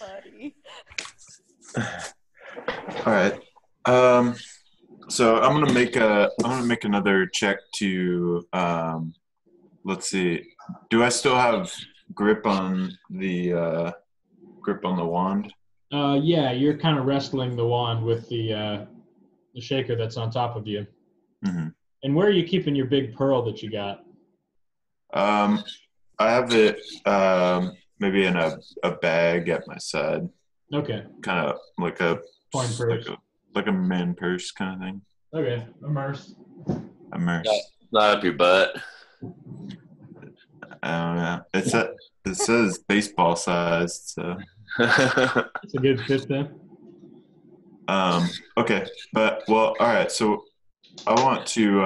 Buddy. All right. So I'm gonna make another check to let's see. Do I still have grip on the wand? Yeah, you're kind of wrestling the wand with the shaker that's on top of you. Mm-hmm. And where are you keeping your big pearl that you got? I have it maybe in a bag at my side, Okay. kind of like a Coin purse. like a man purse kind of thing. Okay, immersed. Immersed. Not up your butt. I don't know. It says baseball sized, so. It's a good fit then. Okay, but all right. So I want to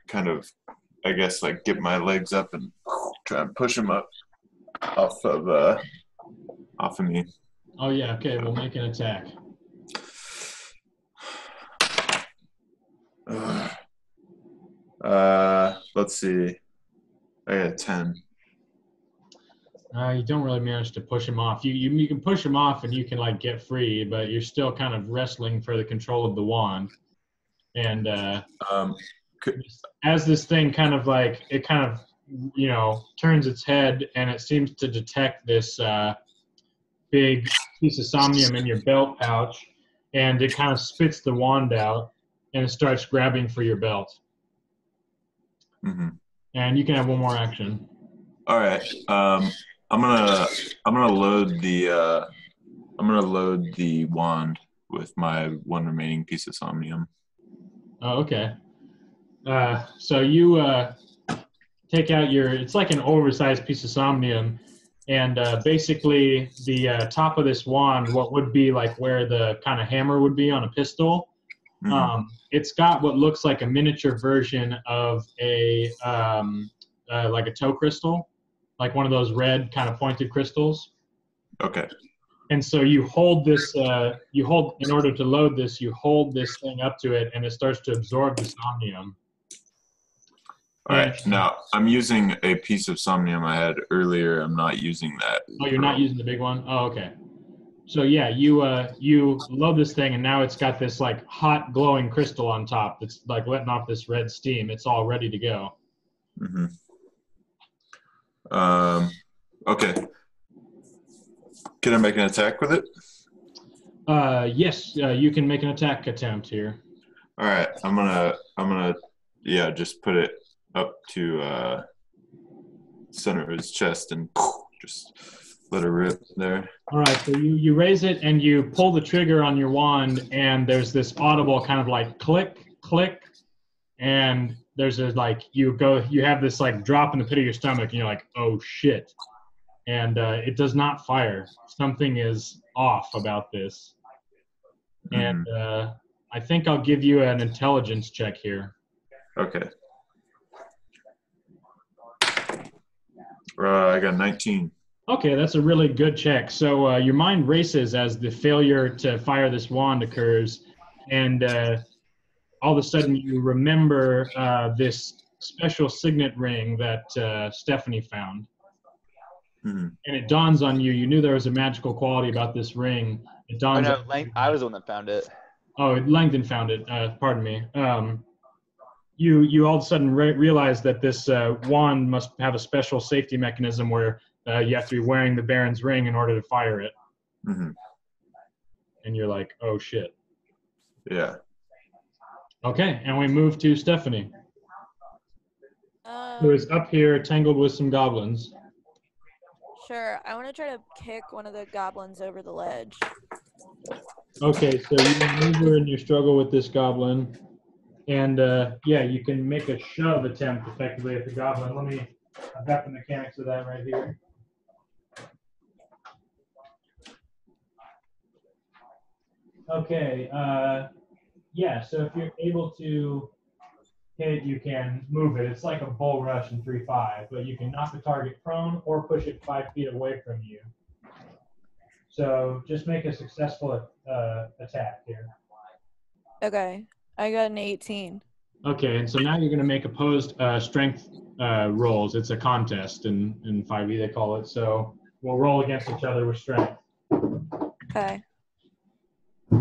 kind of, I guess, like get my legs up and try and push them up off of me. Oh yeah, okay, we'll make an attack. Let's see. I got a 10. You don't really manage to push him off. You can push him off and you can like get free, but you're still kind of wrestling for the control of the wand. And as this thing kind of turns its head, and it seems to detect this big piece of somnium in your belt pouch, and it kind of spits the wand out and it starts grabbing for your belt. Mm-hmm. And you can have one more action. All right. I'm gonna load the wand with my one remaining piece of somnium. Oh, okay. So you take out it's like an oversized piece of somnium, and basically the top of this wand, what would be like where the kind of hammer would be on a pistol, it's got what looks like a miniature version of a like a toe crystal, like one of those red kind of pointed crystals. Okay. And so you hold this, in order to load this, you hold this thing up to it, and it starts to absorb the somnium. All right. Now, I'm using a piece of somnium I had earlier. I'm not using that. Oh, you're not using the big one? Oh, okay. So yeah, you load this thing, and now it's got this like hot glowing crystal on top that's like letting off this red steam. It's all ready to go. Mm-hmm. Okay. Can I make an attack with it? Yes, you can make an attack attempt here. All right. I'm gonna just put it up to center of his chest and just let it rip there. All right, so you raise it and you pull the trigger on your wand, and there's this audible kind of like click, click, and there's a like you have this like drop in the pit of your stomach, and you're like, oh shit, and it does not fire. Something is off about this. and I think I'll give you an intelligence check here. Okay. I got 19. Okay, that's a really good check. So your mind races as the failure to fire this wand occurs, and all of a sudden you remember this special signet ring that Stephanie found. Mm-hmm. And it dawns on you, you knew there was a magical quality about this ring. It Oh dawns no, on you I was the one that found it. Oh, Langdon found it. Pardon me. You all of a sudden realize that this wand must have a special safety mechanism where you have to be wearing the Baron's ring in order to fire it. Mm-hmm. And you're like, oh shit. Yeah. Okay, and we move to Stephanie, who is up here tangled with some goblins. Sure, I want to try to kick one of the goblins over the ledge. Okay, so you maneuver in your struggle with this goblin, and yeah, you can make a shove attempt effectively at the goblin. I've got the mechanics of that right here. Okay, yeah, so if you're able to hit it, you can move it. It's like a bull rush in 3-5, but you can knock the target prone or push it 5 feet away from you. So just make a successful attack here. Okay, I got an 18. Okay, and so now you're going to make opposed strength rolls. It's a contest in 5e, they call it. So we'll roll against each other with strength. Okay.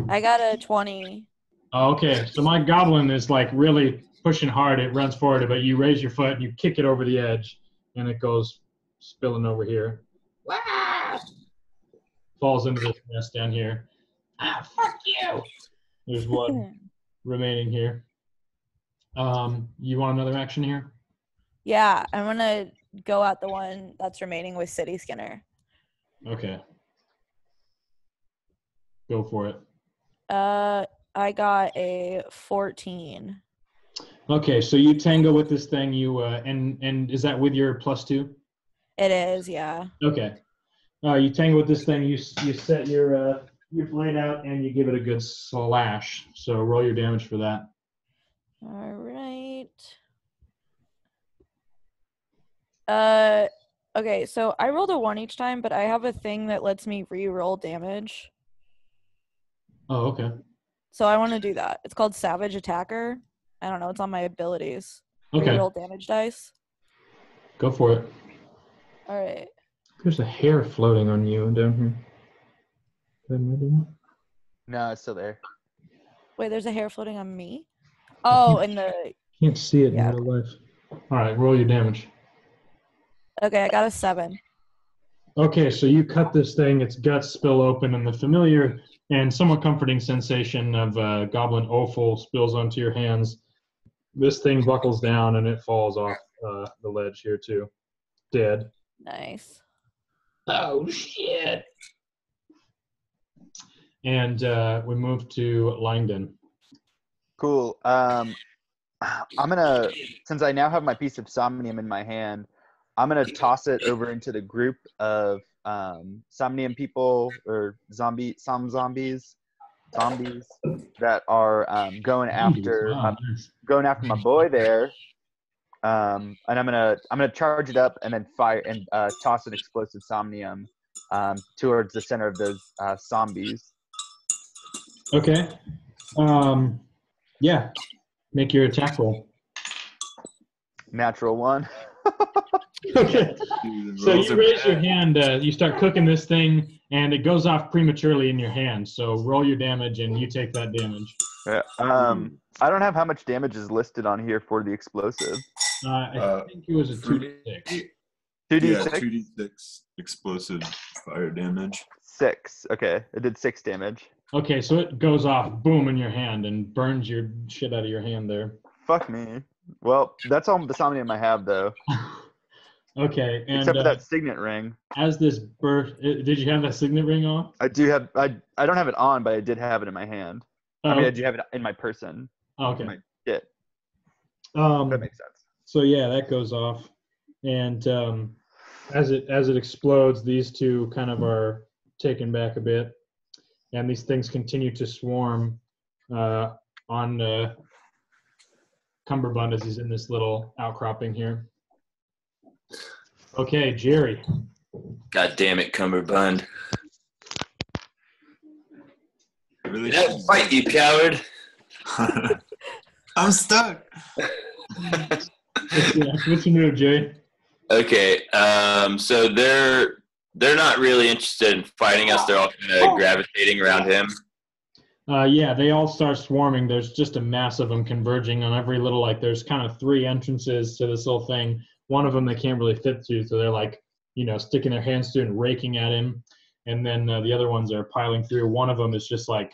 I got a 20. Okay, so my goblin is like really pushing hard. It runs forward, but you raise your foot and you kick it over the edge, and it goes spilling over here. Falls into this mess down here. Ah, fuck you! There's one remaining here. You want another action here? Yeah, I'm going to go at the one that's remaining with City Skinner. Okay. Go for it. I got a 14. Okay, so you tango with this thing. And is that with your +2? It is, yeah. Okay. You tango with this thing. You set your blade out and you give it a good slash. So roll your damage for that. All right. Okay, so I rolled a 1 each time, but I have a thing that lets me re-roll damage. Oh, okay. So I want to do that. It's called Savage Attacker. I don't know. It's on my abilities. Okay. Re-roll damage dice. Go for it. All right. There's a hair floating on you down here. No, it's still there. Wait, there's a hair floating on me? Oh, in the... Can't see it Yeah. in real life. All right, roll your damage. Okay, I got a 7. Okay, so you cut this thing, its guts spill open, and the familiar and somewhat comforting sensation of goblin offal spills onto your hands. This thing buckles down and it falls off the ledge here too. Dead. Nice. Oh, shit. And we move to Langdon. Cool. I'm gonna, since I now have my piece of somnium in my hand, I'm gonna toss it over into the group of somnium people or zombies that are going after my boy there. And I'm gonna charge it up and then fire and toss an explosive somnium towards the center of those zombies. Okay. Yeah. Make your attack roll. Natural 1. Okay. So you raise your hand, you start cooking this thing, and it goes off prematurely in your hand. So roll your damage, and you take that damage. Yeah. I don't have how much damage is listed on here for the explosive. I think it was a 2d6. 2d6? Yeah, 2d6 explosive fire damage. 6. Okay, it did 6 damage. Okay, so it goes off, boom, in your hand and burns your shit out of your hand there. Fuck me. Well, that's all the somnium I have, though. Okay, and except for that signet ring. As this burst, did you have that signet ring on? I do have. I don't have it on, but I did have it in my hand. Oh. I mean, I do have it in my person. Oh, okay. My kit. That makes sense. So yeah, that goes off, and as it explodes, these two kind of are taken back a bit, and these things continue to swarm on Cumberbund as he's in this little outcropping here. Okay, Jerry. God damn it, Cumberbund. Really? Did I fight, you coward? I'm stuck. What's your move, Jerry? Okay, so they're not really interested in fighting us. They're all kind of gravitating around him. Yeah, they all start swarming. There's just a mass of them converging on every little, like, there's kind of 3 entrances to this little thing. One of them they can't really fit to, so they're like, sticking their hands to it and raking at him. And then the other ones are piling through. One of them is just like,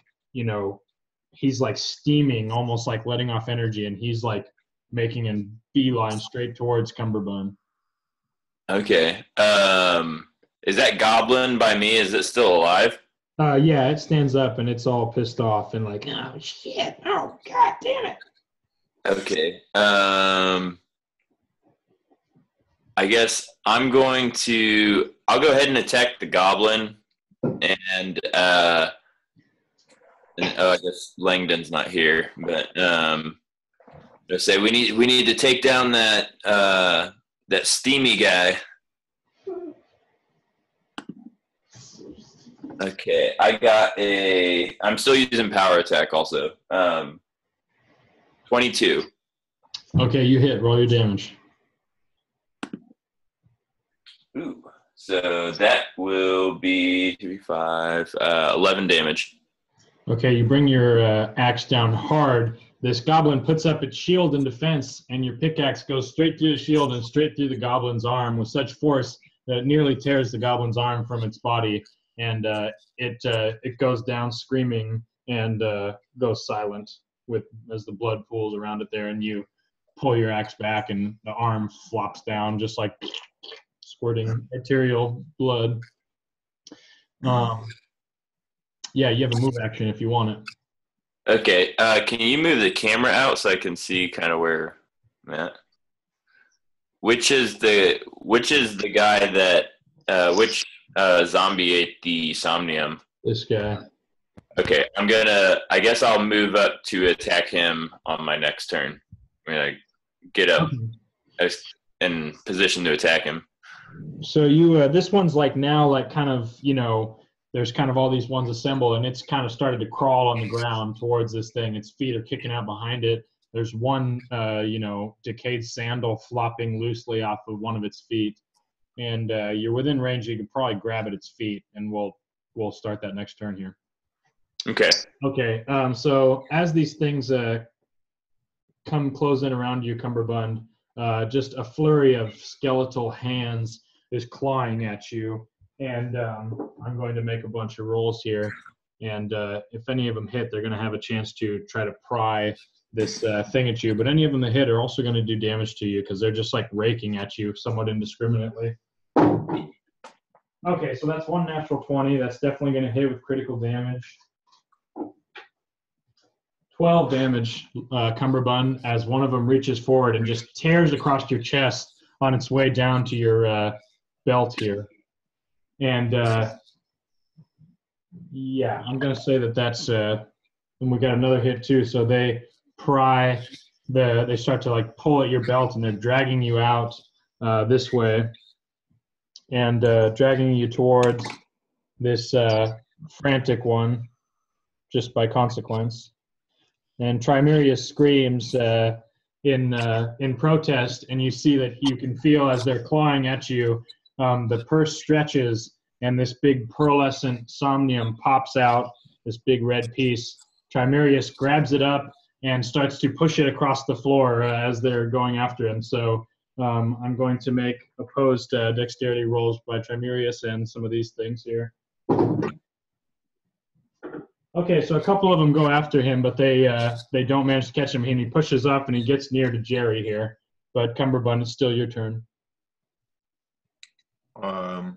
he's like steaming, almost like letting off energy, and he's like making a beeline straight towards Cumberbund. Okay. Is that goblin by me? Is it still alive? Yeah, it stands up and it's all pissed off and like, oh shit, oh god damn it. Okay. I guess I'll go ahead and attack the goblin, and I guess Langdon's not here, but let's say we need to take down that steamy guy. Okay, I'm still using power attack also. 22. Okay, you hit. Roll your damage. Ooh, so that will be 11 damage. Okay, you bring your axe down hard. This goblin puts up its shield in defense, and your pickaxe goes straight through the shield and straight through the goblin's arm with such force that it nearly tears the goblin's arm from its body, and it goes down screaming and goes silent as the blood pools around it there, and you pull your axe back, and the arm flops down just like squirting arterial blood. Yeah, you have a move action if you want it. Okay, can you move the camera out so I can see kind of where I'm at? Which is the guy that which zombie ate the somnium? This guy. Okay, I guess I'll move up to attack him on my next turn. I'm gonna get up in position to attack him. So you, this one's like now, like kind of, there's kind of all these ones assembled, and it's kind of started to crawl on the ground towards this thing. Its feet are kicking out behind it. There's one, decayed sandal flopping loosely off of one of its feet, and you're within range. You can probably grab at its feet, and we'll start that next turn here. Okay. Okay. So as these things come close in around you, Cumberbund, just a flurry of skeletal hands is clawing at you. And I'm going to make a bunch of rolls here. And if any of them hit, they're going to have a chance to try to pry this thing at you. But any of them that hit are also going to do damage to you because they're just like raking at you somewhat indiscriminately. Okay, so that's one natural 20. That's definitely going to hit with critical damage. 12 damage, Cumberbund, as one of them reaches forward and just tears across your chest on its way down to your belt here. And yeah, I'm going to say that's, and we got another hit too. So they they start to like pull at your belt, and they're dragging you out this way and dragging you towards this frantic one just by consequence. And Trimerius screams in protest, and you see that you can feel as they're clawing at you, the purse stretches, and this big pearlescent somnium pops out, this big red piece. Trimerius grabs it up and starts to push it across the floor as they're going after him. So I'm going to make opposed dexterity rolls by Trimerius and some of these things here. Okay, so a couple of them go after him, but they don't manage to catch him, and he pushes up and he gets near to Jerry here. But Cumberbund, it's still your turn. All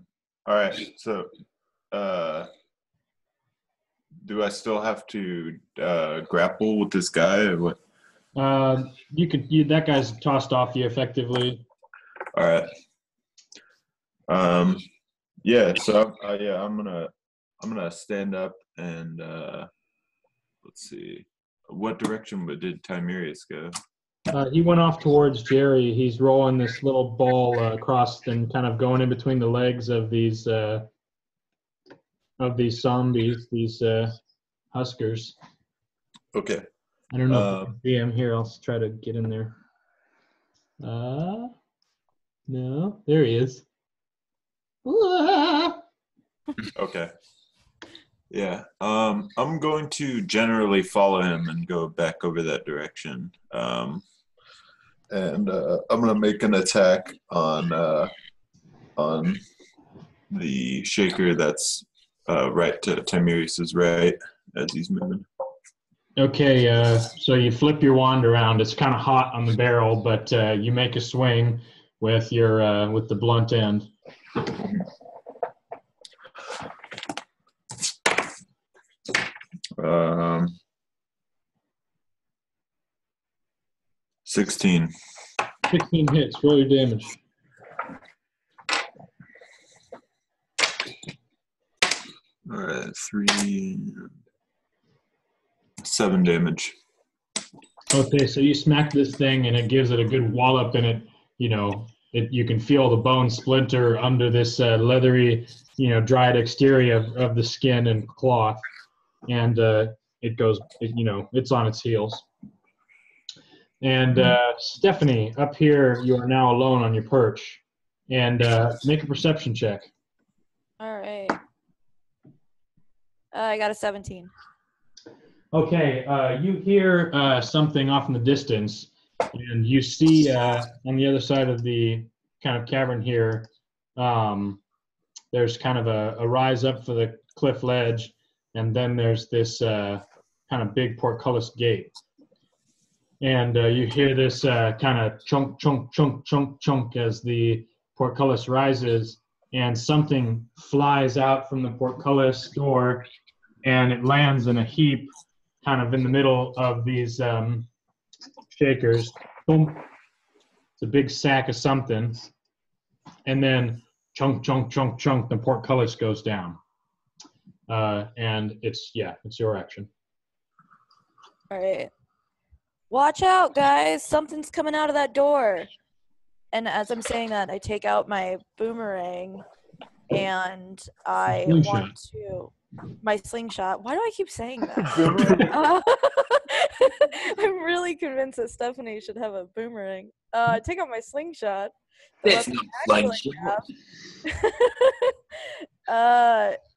right. So, do I still have to grapple with this guy, or what? That guy's tossed off you effectively. All right. Yeah. So I'm gonna stand up and let's see. What direction did Tiberius go? He went off towards Jerry. He's rolling this little ball across and kind of going in between the legs of these zombies, these huskers. Okay. I don't know if you can see him here. I'll try to get in there. No, there he is. Okay. Yeah. I'm going to generally follow him and go back over that direction. And I'm gonna make an attack on the shaker that's right to Tiberius's right as he's moving. Okay, so you flip your wand around. It's kind of hot on the barrel, but you make a swing with your with the blunt end. 16. 16 hits. Roll your damage. All right, 7 damage. Okay, so you smack this thing and it gives it a good wallop, and you can feel the bone splinter under this leathery, dried exterior of the skin and cloth, and it's on its heels. And Stephanie, up here, you are now alone on your perch, and make a perception check. All right. I got a 17. Okay, you hear something off in the distance, and you see on the other side of the kind of cavern here, there's kind of a rise up for the cliff ledge, and then there's this kind of big portcullis gate. And you hear this kind of chunk, chunk, chunk, chunk, chunk as the portcullis rises, and something flies out from the portcullis door, and it lands in a heap kind of in the middle of these shakers. Boom. It's a big sack of something. And then chunk, chunk, chunk, chunk, the portcullis goes down. And it's your action. All right. Watch out, guys. Something's coming out of that door. And as I'm saying that, I take out my boomerang and I want to... My slingshot. Why do I keep saying that? I'm really convinced that Stephanie should have a boomerang. Take out my slingshot. It's not slingshot.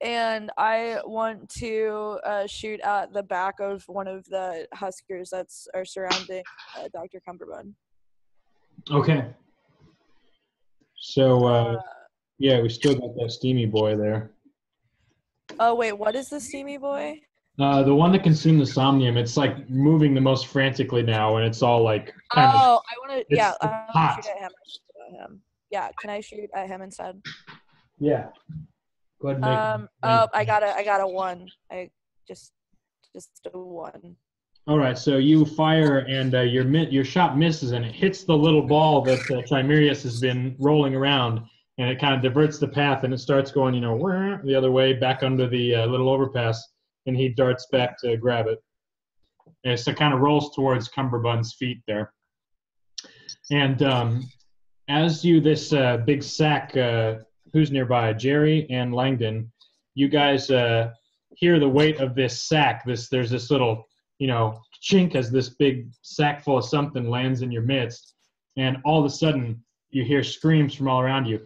And I want to shoot at the back of one of the huskers that are surrounding Dr. Cumberbund. Okay. So, we still got that steamy boy there. Oh, wait, what is the steamy boy? The one that consumed the somnium. It's like moving the most frantically now, and it's all like kind of. Oh, I want to. Yeah, I want hot. to shoot at him. Yeah, can I shoot at him instead? Yeah. Go ahead and make I got a 1. I just a 1. All right, so you fire, and your shot misses, and it hits the little ball that Chimerius has been rolling around, and it kind of diverts the path, and it starts going, the other way, back under the little overpass, and he darts back to grab it. And so it kind of rolls towards Cumberbund's feet there. And as this big sack, who's nearby, Jerry and Langdon, you guys hear the weight of this sack. There's this little, chink as this big sack full of something lands in your midst, and all of a sudden you hear screams from all around you.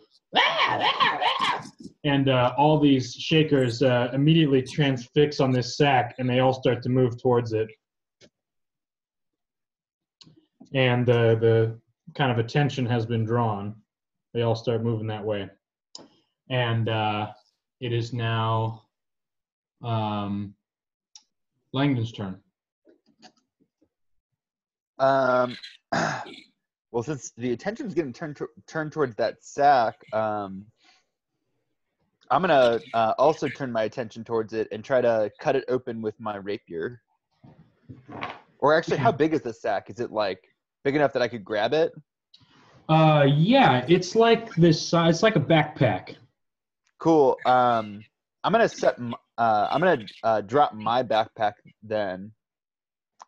And all these shakers immediately transfix on this sack, and they all start to move towards it. And the kind of attention has been drawn. They all start moving that way. And it is now Langdon's turn. Well, since the attention is getting turned towards that sack, I'm gonna also turn my attention towards it and try to cut it open with my rapier. Or actually, how big is the sack? Is it like big enough that I could grab it? Yeah, it's like this size. It's like a backpack. Cool. I'm gonna set I'm gonna drop my backpack then,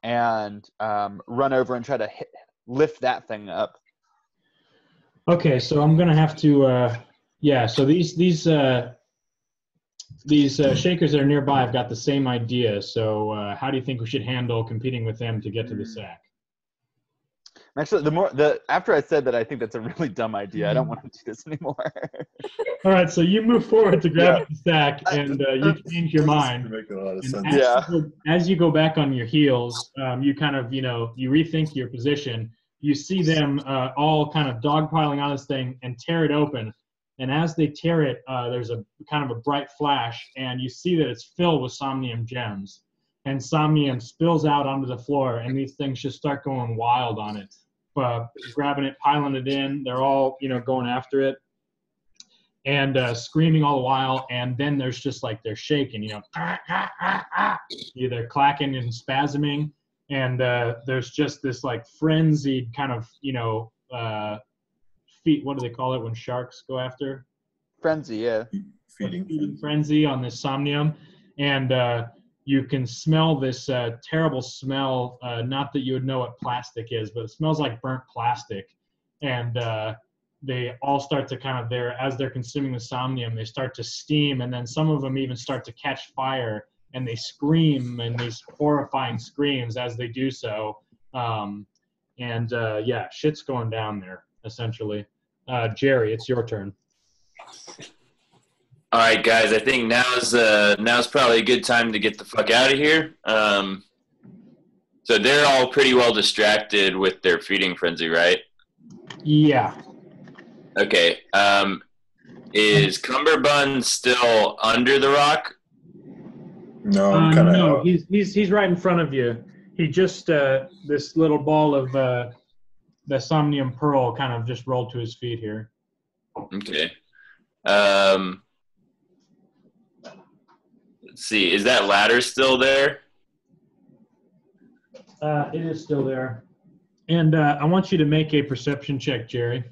and run over and try to lift that thing up. Okay, so I'm gonna have to. Yeah. So these shakers that are nearby have got the same idea. So how do you think we should handle competing with them to get to the sack? Actually, after I said that, I think that's a really dumb idea. I don't want to do this anymore. All right, so you move forward to grab the sack, and you change your mind. Make a lot of sense. And as you go back on your heels, you kind of, you rethink your position. You see them all kind of dogpiling on this thing and tear it open. And as they tear it, there's a kind of a bright flash, and you see that it's filled with somnium gems. And somnium spills out onto the floor, and these things just start going wild on it, grabbing it, piling it in. They're all, going after it, and screaming all the while. And then there's just like they're shaking, they're clacking and spasming, and there's just this like frenzied kind of, feet. What do they call it when sharks go after? Frenzy, yeah. Feeding frenzy on this somnium, and you can smell this terrible smell. Not that you would know what plastic is, but it smells like burnt plastic. And they all start to kind of, as they're consuming the somnium, they start to steam, and then some of them even start to catch fire, and they scream in these horrifying screams as they do so. Yeah, shit's going down there, essentially. Jerry, it's your turn. All right, guys. I think now's probably a good time to get the fuck out of here. So they're all pretty well distracted with their feeding frenzy, right? Yeah. Okay. Is Cumberbund still under the rock? No, I'm kind of. No, he's right in front of you. He just this little ball of the somnium pearl kind of just rolled to his feet here. Okay. Let's see. Is that ladder still there? It is still there. And I want you to make a perception check, Jerry.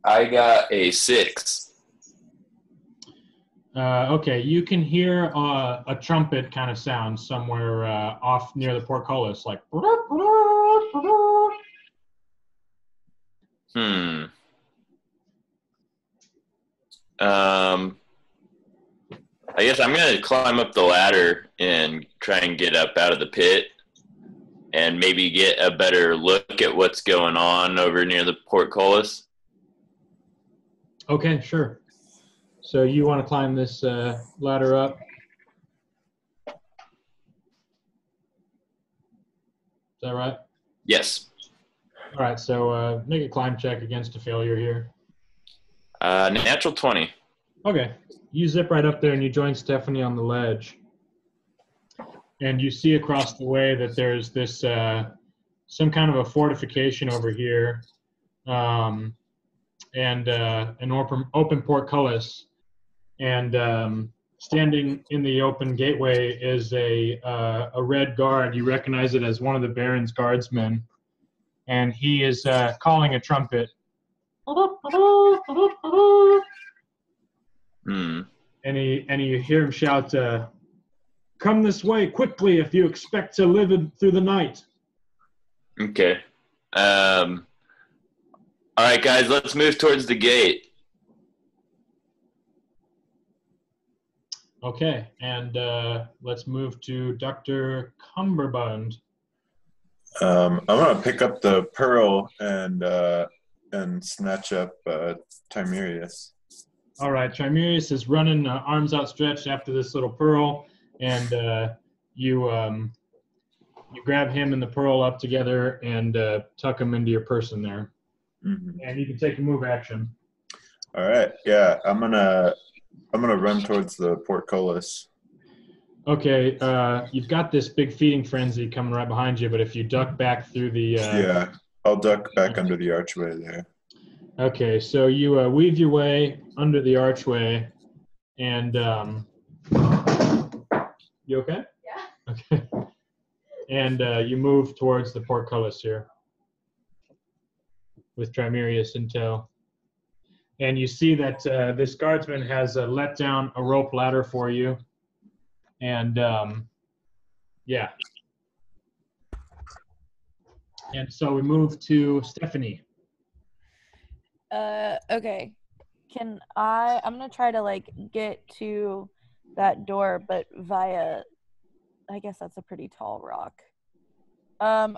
I got a 6. Okay, you can hear a trumpet kind of sound somewhere off near the portcullis, like. I guess I'm going to climb up the ladder and try and get up out of the pit and maybe get a better look at what's going on over near the portcullis. Okay, sure. So you want to climb this ladder up? Is that right? Yes. All right, so make a climb check against a failure here. Natural 20. Okay. You zip right up there and you join Stephanie on the ledge. And you see across the way that there's this, some kind of a fortification over here, and an open portcullis. And standing in the open gateway is a red guard. You recognize it as one of the Baron's guardsmen. And he is calling a trumpet. And you hear him shout, "Come this way quickly if you expect to live through the night." Okay. All right, guys, let's move towards the gate. Okay, and let's move to Dr. Cumberbund. I'm gonna pick up the pearl and snatch up Timerius. All right, Chimerius is running, arms outstretched after this little pearl, and you grab him and the pearl up together and tuck him into your person there. Mm-hmm. And you can take a move action. All right, yeah, I'm gonna run towards the portcullis. Okay, you've got this big feeding frenzy coming right behind you, but if you duck back through the... yeah, I'll duck back under the archway there. Okay, so you weave your way under the archway, and you okay? Yeah. Okay. And you move towards the portcullis here with Trimerius in tow. and you see that this guardsman has let down a rope ladder for you. And yeah. And so we move to Stephanie. Okay. I'm gonna try to like get to that door, but via, I guess that's a pretty tall rock.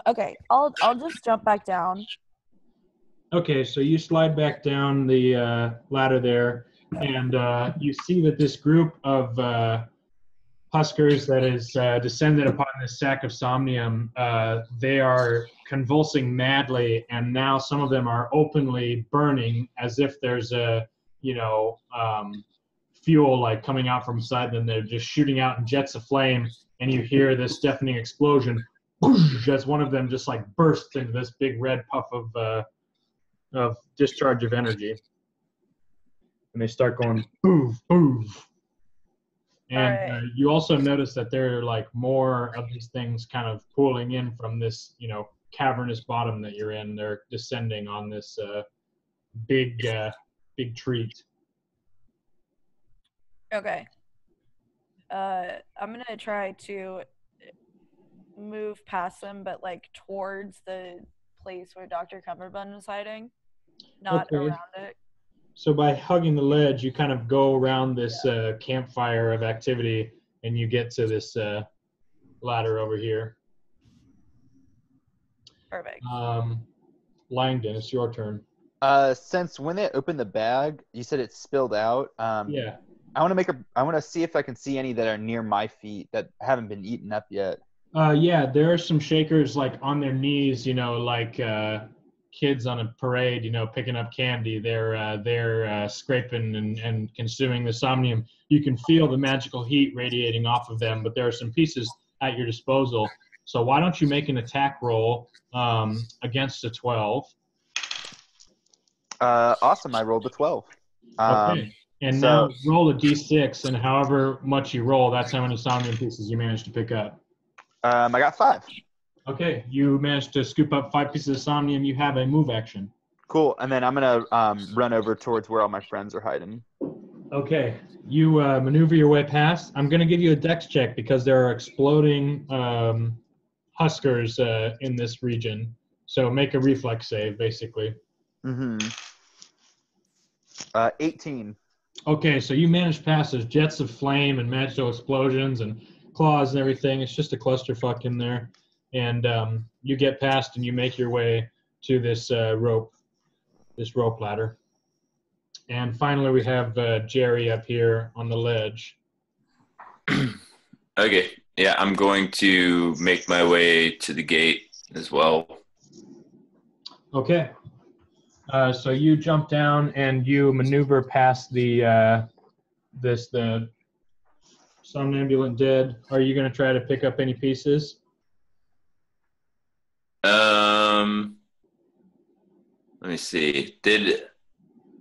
Okay, I'll just jump back down. Okay, so you slide back down the ladder there, and you see that this group of huskers that is descended upon this sack of somnium, they are convulsing madly, and now some of them are openly burning as if there's a, fuel like coming out from inside them. They're just shooting out in jets of flame, and you hear this deafening explosion as one of them just like bursts into this big red puff of discharge of energy, and they start going boof boof. And Right. you also notice that there are like more of these things kind of pulling in from this, cavernous bottom that you're in. They're descending on this big treat. Okay. I'm gonna try to move past them, but like towards the place where Dr. Cumberbund is hiding, not Okay. around it. So by hugging the ledge, you kind of go around this campfire of activity, and you get to this ladder over here. Perfect. Langdon, it's your turn. Since when they opened the bag, you said it spilled out. Yeah. I want to see if I can see any that are near my feet that haven't been eaten up yet. Yeah, there are some shakers like on their knees, like kids on a parade, picking up candy. They're scraping and consuming the somnium. You can feel the magical heat radiating off of them, but there are some pieces at your disposal. So why don't you make an attack roll against a 12? Awesome. I rolled a 12. Okay. And now roll a d6, and however much you roll, that's how many somnium pieces you manage to pick up. I got 5. Okay, you managed to scoop up 5 pieces of somnium. You have a move action. Cool. And then I'm going to run over towards where all my friends are hiding. Okay, you maneuver your way past. I'm going to give you a dex check because there are exploding huskers in this region. So make a reflex save, basically. 18. Okay, so you managed past those jets of flame and magical explosions and claws and everything. It's just a clusterfuck in there. And you get past and you make your way to this rope ladder. And finally, we have Jerry up here on the ledge. Okay. Yeah, I'm going to make my way to the gate as well. Okay. So you jump down and you maneuver past the Somnambulent Dead. Are you going to try to pick up any pieces? Let me see.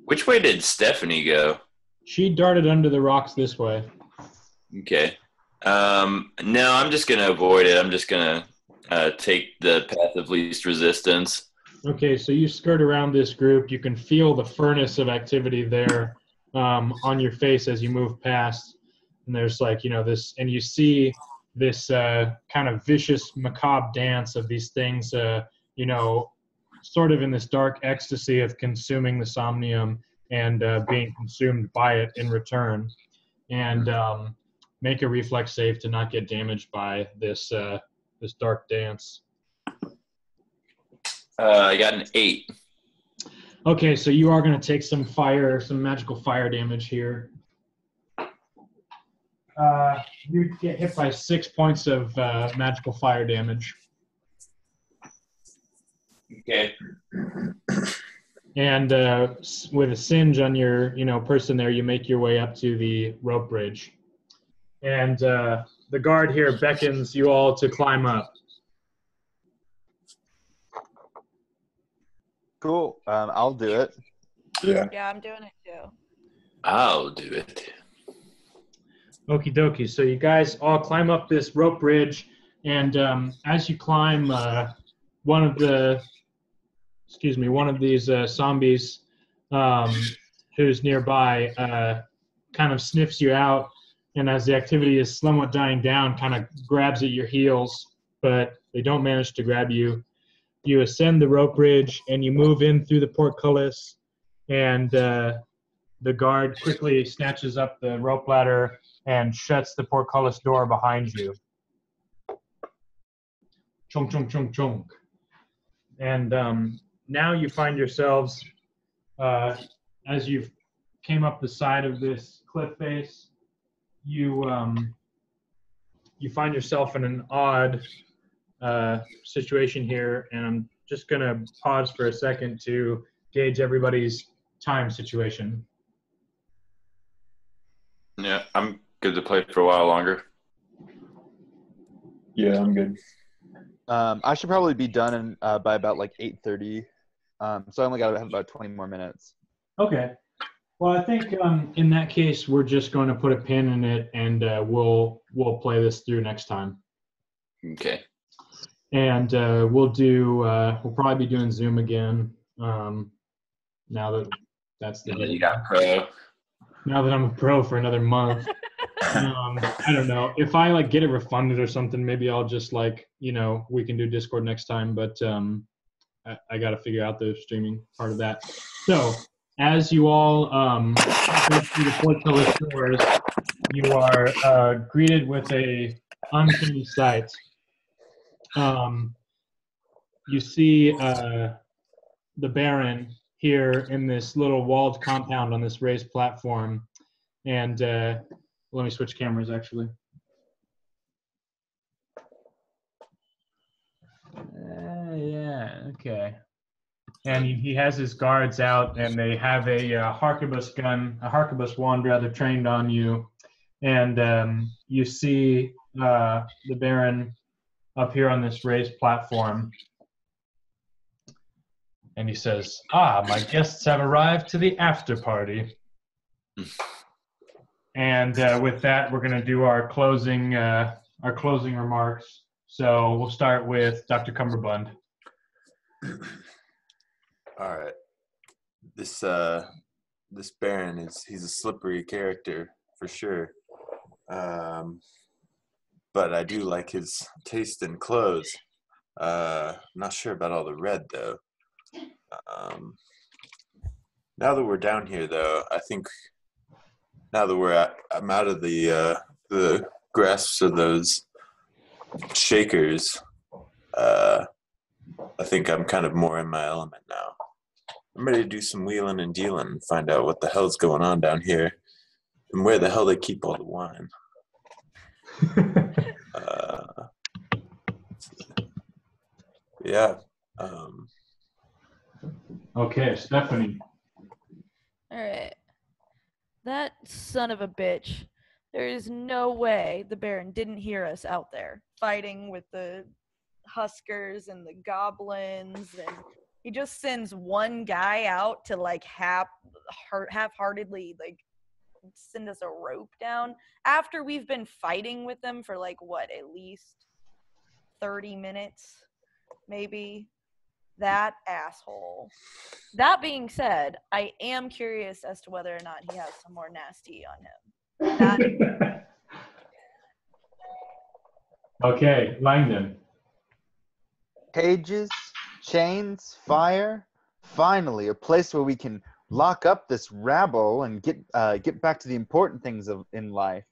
Which way did Stephanie go? She darted under the rocks this way. Okay. No, I'm just gonna avoid it. I'm just gonna take the path of least resistance. Okay, so you skirt around this group. You can feel the furnace of activity there on your face as you move past. And there's this, and you see this kind of vicious, macabre dance of these things, sort of in this dark ecstasy of consuming the somnium and being consumed by it in return. And make a reflex save to not get damaged by this dark dance. I got an 8. Okay, so you are going to take some magical fire damage here. You get hit by 6 points of magical fire damage. Okay. And with a singe on your person there, you make your way up to the rope bridge. And the guard here beckons you all to climb up. Cool. I'll do it. Yeah. Yeah, I'm doing it too. I'll do it. Okie dokie. So you guys all climb up this rope bridge, and as you climb, one of these zombies who's nearby, kind of sniffs you out, and as the activity is somewhat dying down, kind of grabs at your heels, but they don't manage to grab you. You ascend the rope bridge, and you move in through the portcullis, and the guard quickly snatches up the rope ladder and shuts the portcullis door behind you. Chunk, chunk, chunk, chunk. And now you find yourselves, as you came up the side of this cliff face, you find yourself in an odd situation here, and I'm just going to pause for a second to gauge everybody's time situation. Yeah, I'm good to play for a while longer. Yeah, I'm good. I should probably be done by about like 8:30. So I only got to have about 20 more minutes. Okay. Well, I think in that case, we're just going to put a pin in it, and we'll play this through next time. Okay. And we'll probably be doing Zoom again. Now that that's the You got pro. Now that I'm a pro for another month. I don't know if I like get it refunded or something. Maybe I'll just we can do Discord next time. But I got to figure out the streaming part of that. So as you all go through the portcullis doors, you are greeted with a uncanny sight. You see the Baron here in this little walled compound on this raised platform, and let me switch cameras actually. Yeah, okay. And he has his guards out, and they have a harquebus gun, a harquebus wand rather, trained on you. And you see the Baron up here on this raised platform. And he says, my guests have arrived to the after party. And with that, we're going to do our closing remarks. So we'll start with Dr. Cumberbund. All right. This Baron he's a slippery character for sure. But I do like his taste in clothes. Not sure about all the red though. Now that we're down here though, I think now that I'm out of the grasps of those shakers, I think I'm kind of more in my element now. I'm ready to do some wheeling and dealing and find out what the hell's going on down here and where the hell they keep all the wine. Yeah. Okay, Stephanie. All right. That son of a bitch. There is no way the Baron didn't hear us out there fighting with the Huskers and the goblins, and he just sends one guy out to half-heartedly send us a rope down after we've been fighting with them for at least 30 minutes, maybe. That asshole. That being said, I am curious as to whether or not he has some more nasty on him. Okay, Langdon. Cages, chains, fire. Finally, a place where we can lock up this rabble and get back to the important things in life.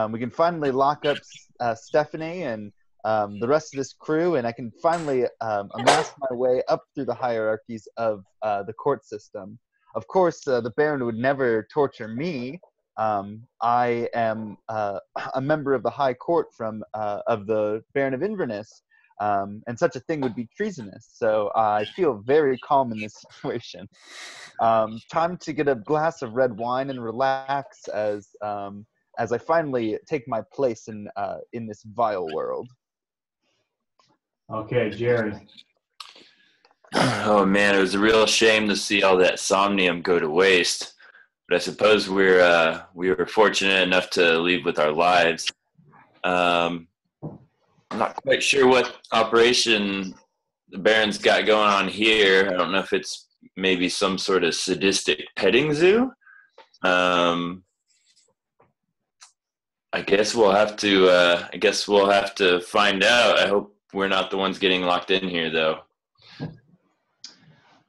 We can finally lock up Stephanie and the rest of this crew, and I can finally amass my way up through the hierarchies of the court system. Of course, the Baron would never torture me. I am a member of the High Court of the Baron of Inverness, and such a thing would be treasonous. So I feel very calm in this situation. Time to get a glass of red wine and relax as I finally take my place in this vile world. Okay, Jerry. Oh man, it was a real shame to see all that somnium go to waste. But I suppose we were fortunate enough to leave with our lives. I'm not quite sure what operation the Baron's got going on here. I don't know if it's maybe some sort of sadistic petting zoo. I guess we'll have to find out. I hope we're not the ones getting locked in here, though.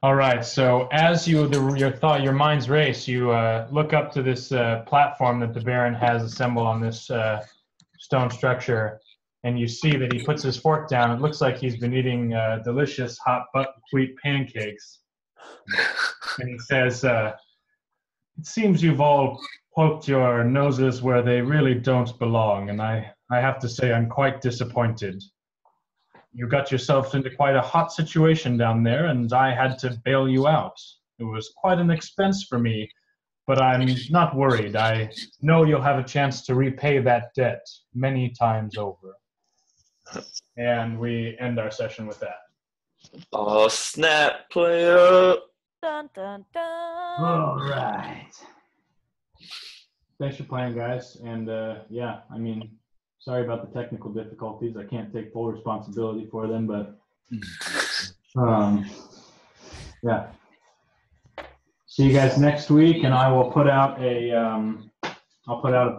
All right. So as your mind's race, you look up to this platform that the Baron has assembled on this stone structure, and you see that he puts his fork down. It looks like he's been eating delicious hot buckwheat pancakes. And he says, "It seems you've all poked your noses where they really don't belong, and I have to say I'm quite disappointed. You got yourself into quite a hot situation down there, and I had to bail you out. It was quite an expense for me, but I'm not worried. I know you'll have a chance to repay that debt many times over." And we end our session with that. Oh, snap, player. Dun, dun, dun. All right. Thanks for playing, guys. And yeah, I mean, sorry about the technical difficulties. I can't take full responsibility for them, but yeah. See you guys next week, and I will put out a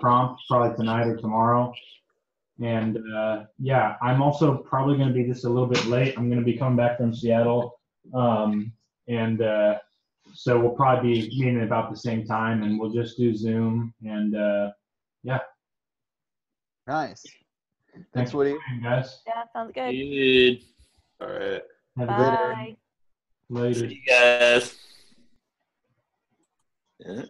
prompt probably tonight or tomorrow. And yeah, I'm also probably going to be just a little bit late. I'm going to be coming back from Seattle, and so we'll probably be meeting about the same time, and we'll just do Zoom. And yeah. Nice. Thanks, Woody. Playing, guys. Yeah, sounds good. Good. All right. Have a good Bye. later. See you guys. Yeah.